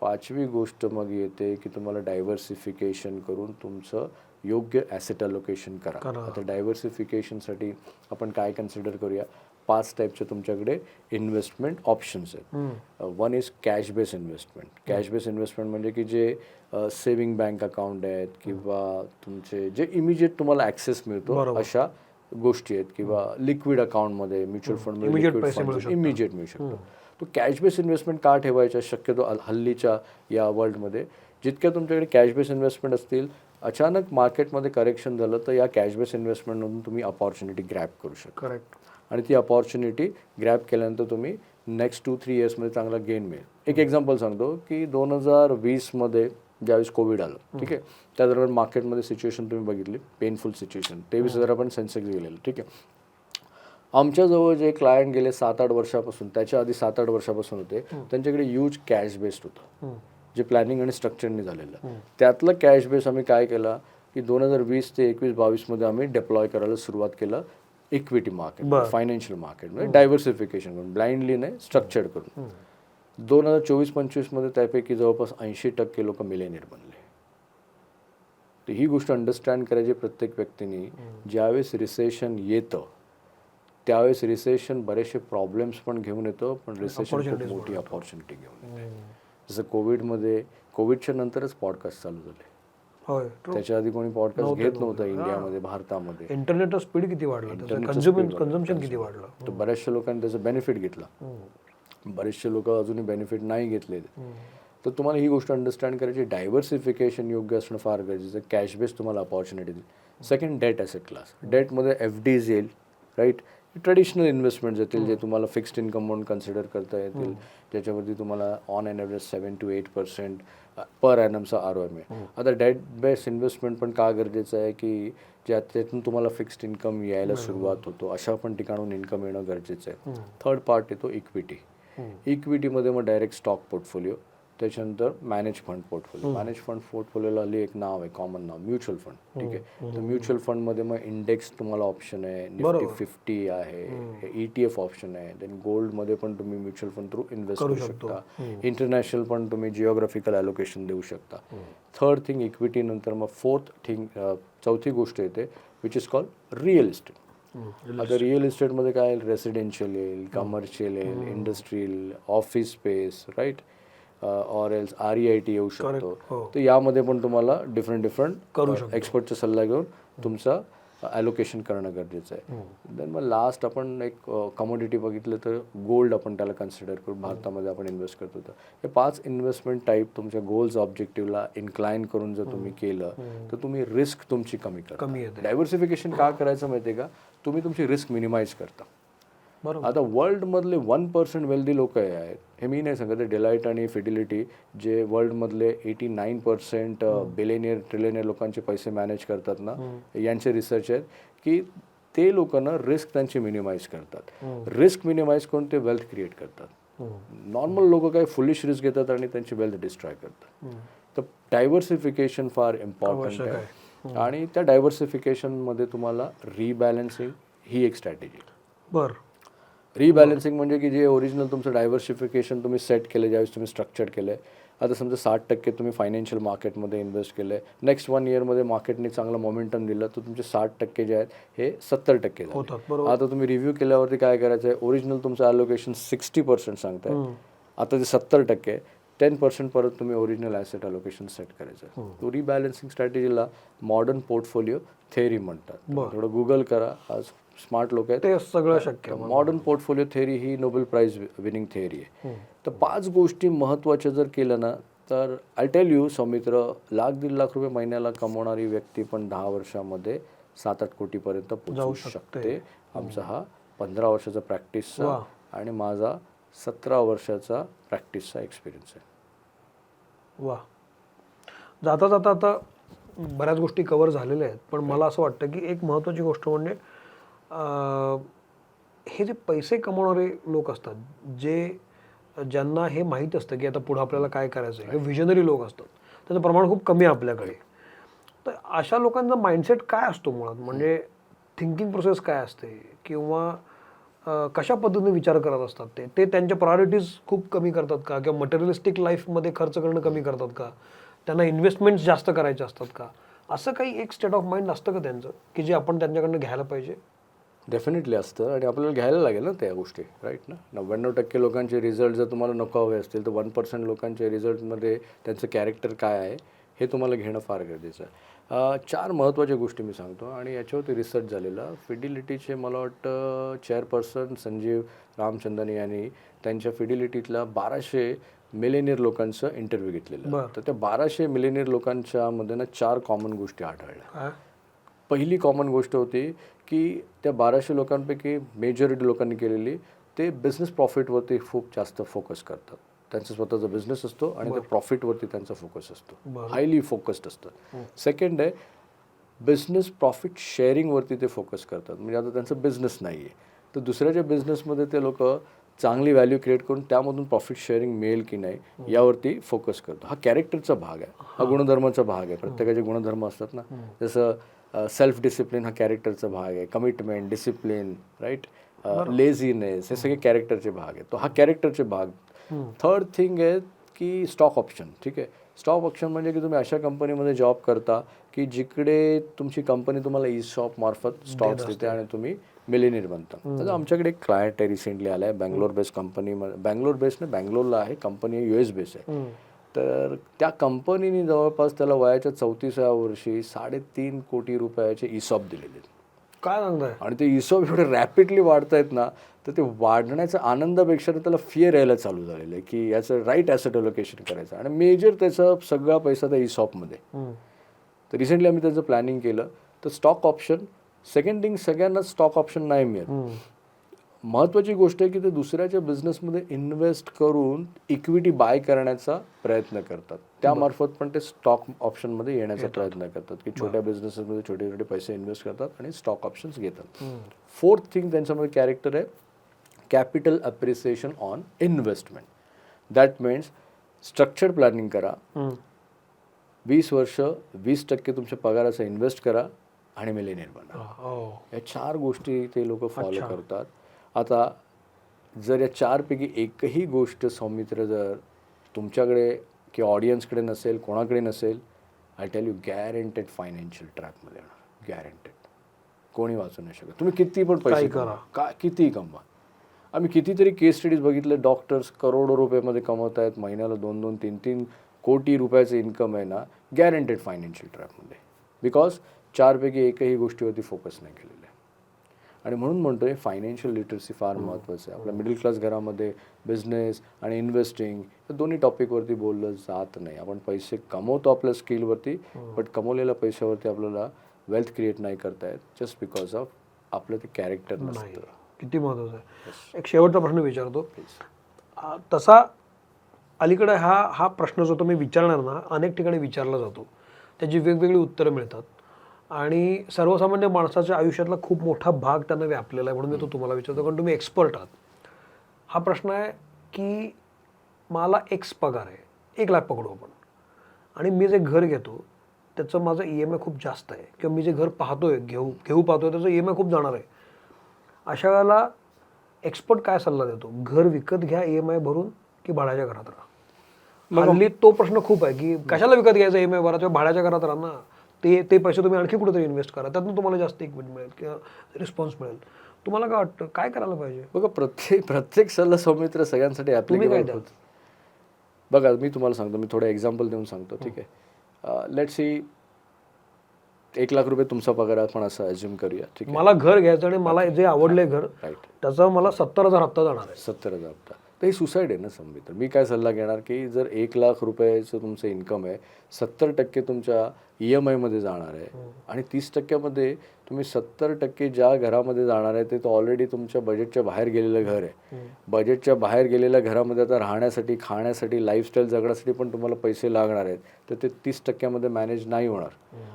पाचवी गोष्ट मग येते की तुम्हाला डायव्हर्सिफिकेशन करून तुमचं योग्य ॲसेट अलोकेशन करा. आता डायव्हर्सिफिकेशनसाठी आपण काय कन्सिडर करूया, 5 टाईपचे तुमच्याकडे इन्व्हेस्टमेंट ऑप्शन्स आहेत. One is cash base investment. Cash base investment म्हणजे की जे सेविंग बँक अकाउंट आहेत किंवा तुमचे जे इमिजिएट तुम्हाला ॲक्सेस मिळतो अशा गोष्टी आहेत, किंवा लिक्विड अकाउंटमध्ये म्युच्युअल फंडमध्ये इमिजिएट मिळू शकतो. तो कॅश बेस इन्व्हेस्टमेंट का ठेवायचा शक्यतो हल्लीच्या या वर्ल्डमध्ये. जितक्या तुमच्याकडे कॅश बेस इन्व्हेस्टमेंट असतील, अचानक मार्केटमध्ये करेक्शन झालं तर या कॅश बेस इन्व्हेस्टमेंटमधून तुम्ही अपॉर्च्युनिटी ग्रॅब करू शकता. करेक्ट. आणि ती अपॉर्च्युनिटी ग्रॅब केल्यानंतर तुम्ही नेक्स्ट 2-3 इयर्समध्ये चांगला गेन मिळेल. एक एक्झाम्पल सांगतो की 2020मध्ये ज्यावेळेस कोविड आलं, ठीक आहे, त्या दरम्यान मार्केटमध्ये सिच्युएशन तुम्ही बघितली, पेनफुल सिच्युएशन. 23,000 पण सेन्सेक्स गेलेलं, ठीक आहे. आमच्याजवळ जे क्लायंट गेले 7-8 वर्षापासून, त्याच्या आधी 7-8 वर्षापासून होते, त्यांच्याकडे ह्यूज कॅश बेस्ड होतं, जे प्लॅनिंग आणि स्ट्रक्चरने झालेलं. त्यातलं कॅश बेस आम्ही काय केलं की 2020 ते 21-22मध्ये आम्ही डिप्लॉय करायला सुरुवात केलं इक्विटी मार्केट, फायनान्शियल मार्केटमध्ये. डायव्हर्सिफिकेशन करून, ब्लाइंडली नाही, स्ट्रक्चर्ड करून. 2024-25मध्ये त्यापैकी जवळपास 80% लोक मिलेनियर बनले. तर ही गोष्ट अंडरस्टँड करायची प्रत्येक व्यक्तीने. ज्यावेळेस रिसेशन येतं त्यावेळेस रिसेशन बरेचसे प्रॉब्लेम्स पण घेऊन येतो, पण रिसेशन खूप मोठी अपॉर्च्युनिटी घेऊन येते. जसं कोविडच्या नंतरच पॉडकास्ट चालू झाले. त्याच्या आधी कोणी पॉडकास्ट घेत नव्हतं इंडियामध्ये, भारतामध्ये. इंटरनेटचा स्पीड किती वाढला, कन्झम्पशन किती वाढलं. तर बऱ्याचशा लोकांनी त्याचा बेनिफिट घेतला. बरेचसे लोक अजूनही बेनिफिट नाही घेतले. तर तुम्हाला ही गोष्ट अंडरस्टँड करायची, डायव्हर्सिफिकेशन योग्य असणं फार गरजेचं. कॅश बेस तुम्हाला अपॉर्च्युनिटी देईल. Second, debt asset class. डेटमध्ये FDs येईल, राईट. ट्रेडिशनल इन्व्हेस्टमेंट्स येतील जे तुम्हाला फिक्स्ड इन्कम म्हणून कन्सिडर करता येतील, ज्याच्यावरती तुम्हाला ऑन एन ॲव्हरेज 7 to 8% पर ॲनमचा ROI मिळेल. आता डेट बेस्ड इन्व्हेस्टमेंट पण का गरजेचं आहे की त्यातून तुम्हाला फिक्स्ड इन्कम यायला सुरुवात होतो, अशा पण ठिकाणून इन्कम येणं गरजेचं आहे. थर्ड पार्ट येतो इक्विटी. इक्विटीमध्ये मग डायरेक्ट स्टॉक पोर्टफोलिओ, त्याच्यानंतर manage fund portfolio. Manage fund पोर्टफोलिओला हल्ली एक नाव आहे, कॉमन नाव, म्युच्युअल फंड, ठीक आहे. तर म्युच्युअल फंडमध्ये मग इंडेक्स तुम्हाला ऑप्शन आहे, निफ्टी 50 आहे, ETF ऑप्शन आहे. देन गोल्डमध्ये पण तुम्ही म्युच्युअल फंड थ्रू इन्व्हेस्ट करू शकता. इंटरनॅशनल पण तुम्ही जिओग्राफिकल ॲलोकेशन देऊ शकता. Third thing equity. नंतर मग फोर्थ थिंग, चौथी गोष्ट येते, which is called real estate. आता रिअल इस्टेटमध्ये काय येईल, रेसिडेन्शियल येईल, कमर्शियल येईल, industrial, office space, right, or else REIT येऊ शकतो. तर यामध्ये पण तुम्हाला डिफरंट एक्सपर्टचा सल्ला घेऊन तुमचा ॲलोकेशन करणं गरजेचं आहे. देन मग लास्ट आपण एक कमोडिटी बघितलं तर गोल्ड आपण त्याला कन्सिडर करू. भारतामध्ये आपण इन्व्हेस्ट करतो. तर हे 5 इन्व्हेस्टमेंट टाईप तुमच्या गोल्स ऑब्जेक्टिव्हला इन्क्लाइन करून जर तुम्ही केलं तर तुम्ही रिस्क तुमची कमी करता. डायव्हर्सिफिकेशन का करायचं माहिती आहे का, तुम्ही तुमची रिस्क मिनिमाइज करता. आता वर्ल्डमधले 1% वेल्दी लोक आहेत, हे मी नाही सांगत, डेलाइट आणि फिडिलिटी जे वर्ल्डमधले 89% बिलियनियर ट्रिलियनियर लोकांचे पैसे मॅनेज करतात ना, यांचे रिसर्च आहेत की ते लोकांना रिस्क त्यांची मिनिमाइज करतात. रिस्क मिनिमाइज करून ते वेल्थ क्रिएट करतात. नॉर्मल लोक काय फुलिश रिस्क घेतात आणि त्यांची वेल्थ डिस्ट्रॉय करतात. तर डायव्हर्सिफिकेशन फार इम्पॉर्टंट आहे आणि त्या डायव्हर्सिफिकेशनमध्ये तुम्हाला रिबॅलन्सिंग ही एक स्ट्रॅटेजी. बर. रिबॅलन्सिंग म्हणजे की जे ओरिजिनल तुमचं डायव्हर्सिफिकेशन तुम्ही सेट केलं, ज्यावेळेस तुम्ही स्ट्रक्चर केलं आहे, आता समजा 60% तुम्ही फायनान्शियल मार्केटमध्ये इन्व्हेस्ट केलं आहे, नेक्स्ट 1 इयरमध्ये मार्केटने चांगलं मोमेंटम दिलं तर तुमचे 60% जे आहेत हे 70% झाले. आता तुम्ही रिव्ह्यू केल्यावरती काय करायचं आहे, ओरिजिनल तुमचं ॲलोकेशन 60% सांगताय, आता ते 70%, 10% परत तुम्ही ओरिजिनल ॲसेट ॲलोकेशन सेट करायचं. तो रिबॅलन्सिंग स्ट्रॅटेजीला मॉडर्न पोर्टफोलिओ थेअरी म्हणतात. थोडं गुगल करा, आज स्मार्ट लोक आहेत, ते सगळं शक्य. मॉडर्न पोर्टफोलिओ थेअरी ही नोबेल प्राइज विनिंग थेअरी आहे. तर 5 गोष्टी महत्त्वाच्या जर केलं ना तर आय टेल यू सौमित्र, 1,00,000-1,50,000 रुपये महिन्याला कमवणारी व्यक्ती पण 10 वर्षामध्ये 7-8 कोटीपर्यंत पोहोचू शकते. आमचा हा 15 वर्षाचा प्रॅक्टिसचा आणि माझा 17 वर्षाचा प्रॅक्टिसचा एक्सपिरियन्स आहे. वा. जाता जाता आता बऱ्याच गोष्टी कव्हर झालेल्या आहेत, पण मला असं वाटतं की एक महत्त्वाची गोष्ट म्हणजे हे जे पैसे कमवणारे लोक असतात, ज्यांना हे माहीत असतं की आता पुढं आपल्याला काय करायचं आहे, हे विजनरी लोक असतात, त्याचं प्रमाण खूप कमी आहे आपल्याकडे. तर अशा लोकांचा माइंडसेट काय असतो मुळात, म्हणजे थिंकिंग प्रोसेस काय असते, किंवा कशा पद्धतीने विचार करत असतात ते त्यांच्या प्रायोरिटीज खूप कमी करतात का, किंवा मटेरियलिस्टिक लाईफमध्ये खर्च करणं कमी करतात का, त्यांना इन्व्हेस्टमेंट्स जास्त करायचे असतात का, असं काही एक स्टेट ऑफ माइंड असतं का त्यांचं की जे आपण त्यांच्याकडनं घ्यायला पाहिजे? डेफिनेटली असतं आणि आपल्याला घ्यायला लागेल ना त्या गोष्टी, राईट ना. 99% लोकांचे रिझल्ट जर तुम्हाला नको हवे असतील तर 1% लोकांच्या रिझल्टमध्ये त्यांचं कॅरेक्टर काय आहे हे तुम्हाला घेणं फार गरजेचं आहे. 4 महत्त्वाच्या गोष्टी मी सांगतो आणि याच्यावरती रिसर्च झालेला. फिडिलिटीचे मला वाटतं चेअरपर्सन संजीव रामचंद्रन यांनी त्यांच्या फिडिलिटीतल्या 1200 मिलेनियर लोकांचं इंटरव्ह्यू घेतलेलं. तर त्या 1200 मिलेनियर लोकांच्या मध्ये ना 4 कॉमन गोष्टी आढळल्या. पहिली कॉमन गोष्ट होती की त्या 1200 लोकांपैकी मेजॉरिटी लोकांनी केलेली, ते बिझनेस प्रॉफिटवरती खूप जास्त फोकस करतात. त्यांचा स्वतःचा बिझनेस असतो आणि त्या प्रॉफिटवरती त्यांचा फोकस असतो, हायली फोकस्ड असतं. सेकंड आहे बिझनेस प्रॉफिट शेअरिंगवरती ते फोकस करतात. म्हणजे आता त्यांचा बिझनेस नाही आहे तर दुसऱ्याच्या बिझनेसमध्ये ते लोक चांगली व्हॅल्यू क्रिएट करून त्यामधून प्रॉफिट शेअरिंग मिळेल की नाही यावरती फोकस करतो. हा कॅरेक्टरचा भाग आहे, हा गुणधर्माचा भाग आहे. प्रत्येकाचे गुणधर्म असतात ना, जसं सेल्फ डिसिप्लिन हा कॅरेक्टरचा भाग आहे, कमिटमेंट, डिसिप्लिन, राईट, लेझीनेस, हे सगळे कॅरेक्टरचे भाग आहेत. तो हा कॅरेक्टरचे भाग. थर्ड थिंग आहे की स्टॉक ऑप्शन. ठीक आहे, स्टॉक ऑप्शन म्हणजे की तुम्ही अशा कंपनीमध्ये जॉब करता की जिकडे तुमची कंपनी तुम्हाला ई-शॉप मार्फत स्टॉक्स देते आणि तुम्ही मिलेनियर बनता. तर आमच्याकडे एक क्लायंट आहे, रिसेंटली आला आहे, Bangalore based company. Bangalore based नाही, बँगलोरला आहे कंपनी, US बेस्ड आहे. तर त्या कंपनीने जवळपास त्याला वयाच्या 34व्या वर्षी 3.5 कोटी रुपयाचे ई-शॉप दिलेले. काय सांगताय? आणि ते ई-शॉप एवढे रॅपिडली वाढत आहेत ना, तर ते वाढण्याच्या आनंदापेक्षा त्याला फिअर यायला चालू झालेलं आहे की याचं राईट ॲसेट अलोकेशन करायचं आणि मेजर त्याचा सगळा पैसा त्या ई-शॉपमध्ये. तर रिसेंटली आम्ही त्याचं प्लॅनिंग केलं. तर स्टॉक ऑप्शन, सेकंड थिंग, सगळ्यांनाच स्टॉक ऑप्शन नाही मिळत. महत्त्वाची गोष्ट आहे की ते दुसऱ्याच्या बिझनेसमध्ये इन्व्हेस्ट करून इक्विटी बाय करण्याचा प्रयत्न करतात. त्यामार्फत पण ते स्टॉक ऑप्शनमध्ये येण्याचा प्रयत्न करतात की छोट्या बिझनेसेसमध्ये छोटे छोटे पैसे इन्व्हेस्ट करतात आणि स्टॉक ऑप्शन्स घेतात. फोर्थ थिंग त्यांच्यामध्ये कॅरेक्टर आहे capital appreciation on investment. That means structured planning करा, 20 वर्ष 20% तुमच्या पगाराचा इन्व्हेस्ट करा आणि मिलेनियर बना. या 4 गोष्टी ते लोक फॉलो करतात. आता जर या 4 पैकी एकही गोष्ट सौमित्र जर तुमच्याकडे किंवा ऑडियन्सकडे नसेल, कोणाकडे नसेल, I tell you guaranteed financial ट्रॅपमध्ये येणार, गॅरंटेड. कोणी वाचू नाही शकत. तुम्ही किती पण पैसे करा, कितीही कमवा. आम्ही कितीतरी केस स्टडीज बघितले, डॉक्टर्स करोडो रुपयामध्ये कमवत आहेत, महिन्याला 2-2, 3-3 कोटी रुपयाचं इन्कम आहे ना, गॅरंटेड फायनान्शियल ट्रॅपमध्ये. बिकॉज 4 पैकी एकही गोष्टीवरती फोकस नाही केलेला आहे. आणि म्हणून म्हणतोय फायनान्शियल लिटरसी फार महत्त्वाचं आहे. आपल्या मिडल क्लास घरामध्ये बिझनेस आणि इन्व्हेस्टिंग या दोन्ही टॉपिकवरती बोललं जात नाही. आपण पैसे कमवतो आपल्या स्किलवरती, बट कमवलेल्या पैशावरती आपल्याला वेल्थ क्रिएट नाही करता येत जस्ट बिकॉज ऑफ आपलं ते कॅरेक्टर नसतं. किती महत्त्वाचं आहे. एक शेवटचा प्रश्न विचारतो. तसा अलीकडे हा प्रश्न जो तुम्ही विचारणार ना, अनेक ठिकाणी विचारला जातो, त्याची वेगवेगळी उत्तरं मिळतात आणि सर्वसामान्य माणसाच्या आयुष्यातला खूप मोठा भाग त्यांना व्यापलेला आहे. म्हणून मी तो तुम्हाला विचारतो, कारण तुम्ही एक्सपर्ट आहात. हा प्रश्न आहे की मला एक्स पगार आहे, 1 लाख पकडू आपण, आणि मी जे घर घेतो त्याचं माझं EMI खूप जास्त आहे, किंवा मी जे घर पाहतोय घेऊ पाहतोय त्याचं EMI खूप जाणार आहे. अशा वेळेला एक्सपर्ट काय सल्ला देतो, घर विकत घ्या EMI भरून की भाड्याच्या घरात राहा? हल्ली तो प्रश्न खूप आहे की कशाला विकत घ्यायचं EMI भरा, किंवा भाड्याच्या घरात राहा ना, ते पैसे तुम्ही आणखी कुठेतरी इन्व्हेस्ट करा, त्यातून तुम्हाला जास्त इक्विटी मिळेल किंवा रिस्पॉन्स मिळेल. तुम्हाला काय वाटतं, काय करायला पाहिजे? बघा, प्रत्येक सल्ला सौमित्र सगळ्यांसाठी ॲप्लिकेबल होतं. बघा, मी तुम्हाला सांगतो, मी थोडं एक्झाम्पल देऊन सांगतो, ठीक आहे. लेट्स सी 1 लाख रुपये तुमचा पगार आपण असं अज्युम करूया, ठीक आहे. मला घर घ्यायचं आणि मला जे आवडलंय घर, राईट, त्याचा मला 70,000 हप्ता जाणार आहे. 70,000 हप्ता, तर ही सुसाईड आहे ना संबित. मी काय सल्ला घेणार की जर 1 लाख रुपयाचं तुमचं इन्कम आहे, 70% तुमच्या EMI मध्ये जाणार आहे, आणि 30%मध्ये तुम्ही 70% ज्या घरामध्ये जाणार आहे ते तर ऑलरेडी तुमच्या बजेटच्या बाहेर गेलेलं घर आहे. बजेटच्या बाहेर गेलेल्या घरामध्ये आता राहण्यासाठी, खाण्यासाठी, लाईफस्टाईल जगण्यासाठी पण तुम्हाला पैसे लागणार आहेत, तर ते 30%मध्ये मॅनेज नाही होणार.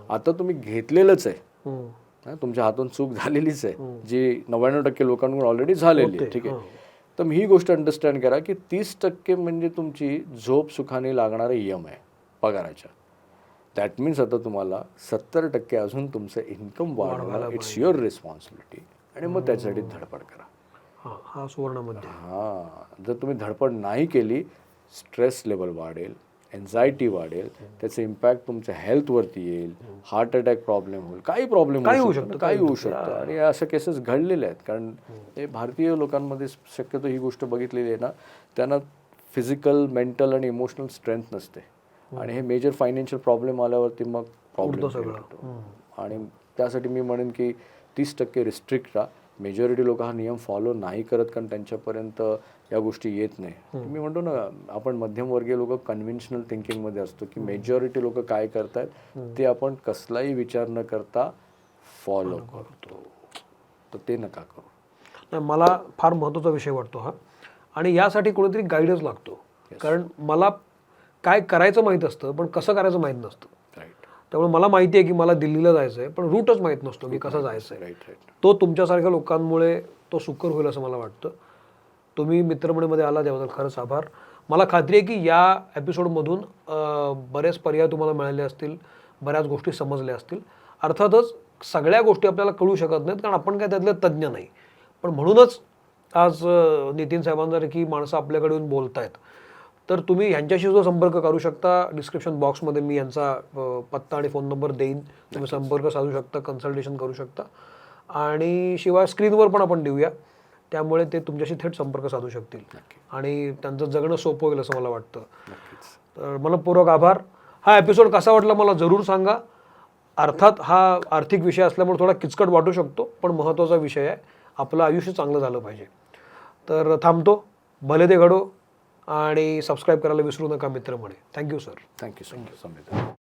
आता तुम्ही घेतलेलंच आहे, तुमच्या हातून चूक झालेलीच आहे, जी 99% लोकांकडून ऑलरेडी झालेली आहे, ठीक आहे. तर ही गोष्ट अंडरस्टँड करा की 30% म्हणजे तुमची झोप सुखाने लागणारे EMI पगाराच्या. दॅट मीन्स आता तुम्हाला 70% अजून तुमचं इन्कम वाढवायला, इट्स युअर रिस्पॉन्सिबिलिटी, आणि मग त्याच्यासाठी धडपड करा. हा सुवर्णमध्ये. जर तुम्ही धडपड नाही केली, स्ट्रेस लेवल वाढेल, एन्झायटी वाढेल, त्याचं इम्पॅक्ट तुमच्या हेल्थवरती येईल, हार्ट अटॅक प्रॉब्लेम होईल, काही प्रॉब्लेम काही होऊ शकतं. आणि अशा केसेस घडलेल्या आहेत, कारण हे भारतीय लोकांमध्ये शक्यतो ही गोष्ट बघितलेली आहे ना, त्यांना फिजिकल, मेंटल आणि इमोशनल स्ट्रेंथ नसते, आणि हे मेजर फायनान्शियल प्रॉब्लेम आल्यावरती मग प्रॉब्लेम होतो. आणि त्यासाठी मी म्हणेन की 30% रिस्ट्रिक्ट राहा. मेजॉरिटी लोक हा नियम फॉलो नाही करत, कारण त्यांच्यापर्यंत या गोष्टी येत नाही. मी म्हणतो ना, आपण मध्यमवर्गीय लोक कन्व्हेन्शनल थिंकिंगमध्ये असतो की मेजॉरिटी लोक काय करतायत ते आपण कसलाही विचार न करता फॉलो करतो, तर ते नका करू. मला फार महत्त्वाचा विषय वाटतो हा, आणि यासाठी कोणीतरी गाईडच लागतो. कारण मला काय करायचं माहीत असतं, पण कसं करायचं माहीत नसतं. त्यामुळे मला माहिती आहे की मला दिल्लीला जायचं आहे, पण रूटच माहीत नसतो की कसं जायचं आहे. तो तुमच्यासारख्या लोकांमुळे तो सुकर होईल असं मला वाटतं. तुम्ही मित्रमंडळीमध्ये आला त्याबद्दल खरंच आभार. मला खात्री आहे की या एपिसोडमधून बरेच पर्याय तुम्हाला मिळाले असतील, बऱ्याच गोष्टी समजल्या असतील. अर्थातच सगळ्या गोष्टी आपल्याला कळू शकत नाहीत, कारण आपण काय त्यातले तज्ज्ञ नाही, पण म्हणूनच आज नितीन साहेबांसारखी माणसं आपल्याकडे येऊन बोलत आहेत. तर तुम्ही ह्यांच्याशी जो संपर्क करू शकता, डिस्क्रिप्शन बॉक्समध्ये मी यांचा पत्ता आणि फोन नंबर देईन, तुम्ही संपर्क साधू शकता, कन्सल्टेशन करू शकता, आणि शिवाय स्क्रीनवर पण आपण देऊया, त्यामुळे ते तुमच्याशी थेट संपर्क साधू शकतील आणि त्यांचं जगणं सोपं होईल असं मला वाटतं. तर मनपूर्वक आभार. हा एपिसोड कसा वाटला मला जरूर सांगा. अर्थात हा आर्थिक विषय असल्यामुळे थोडा किचकट वाटू शकतो, पण महत्त्वाचा विषय आहे, आपलं आयुष्य चांगलं झालं पाहिजे. तर थांबतो, भले ते घडो, आणि सबस्क्राईब करायला विसरू नका मित्रमंडळी. Thank you sir. Thank you so much.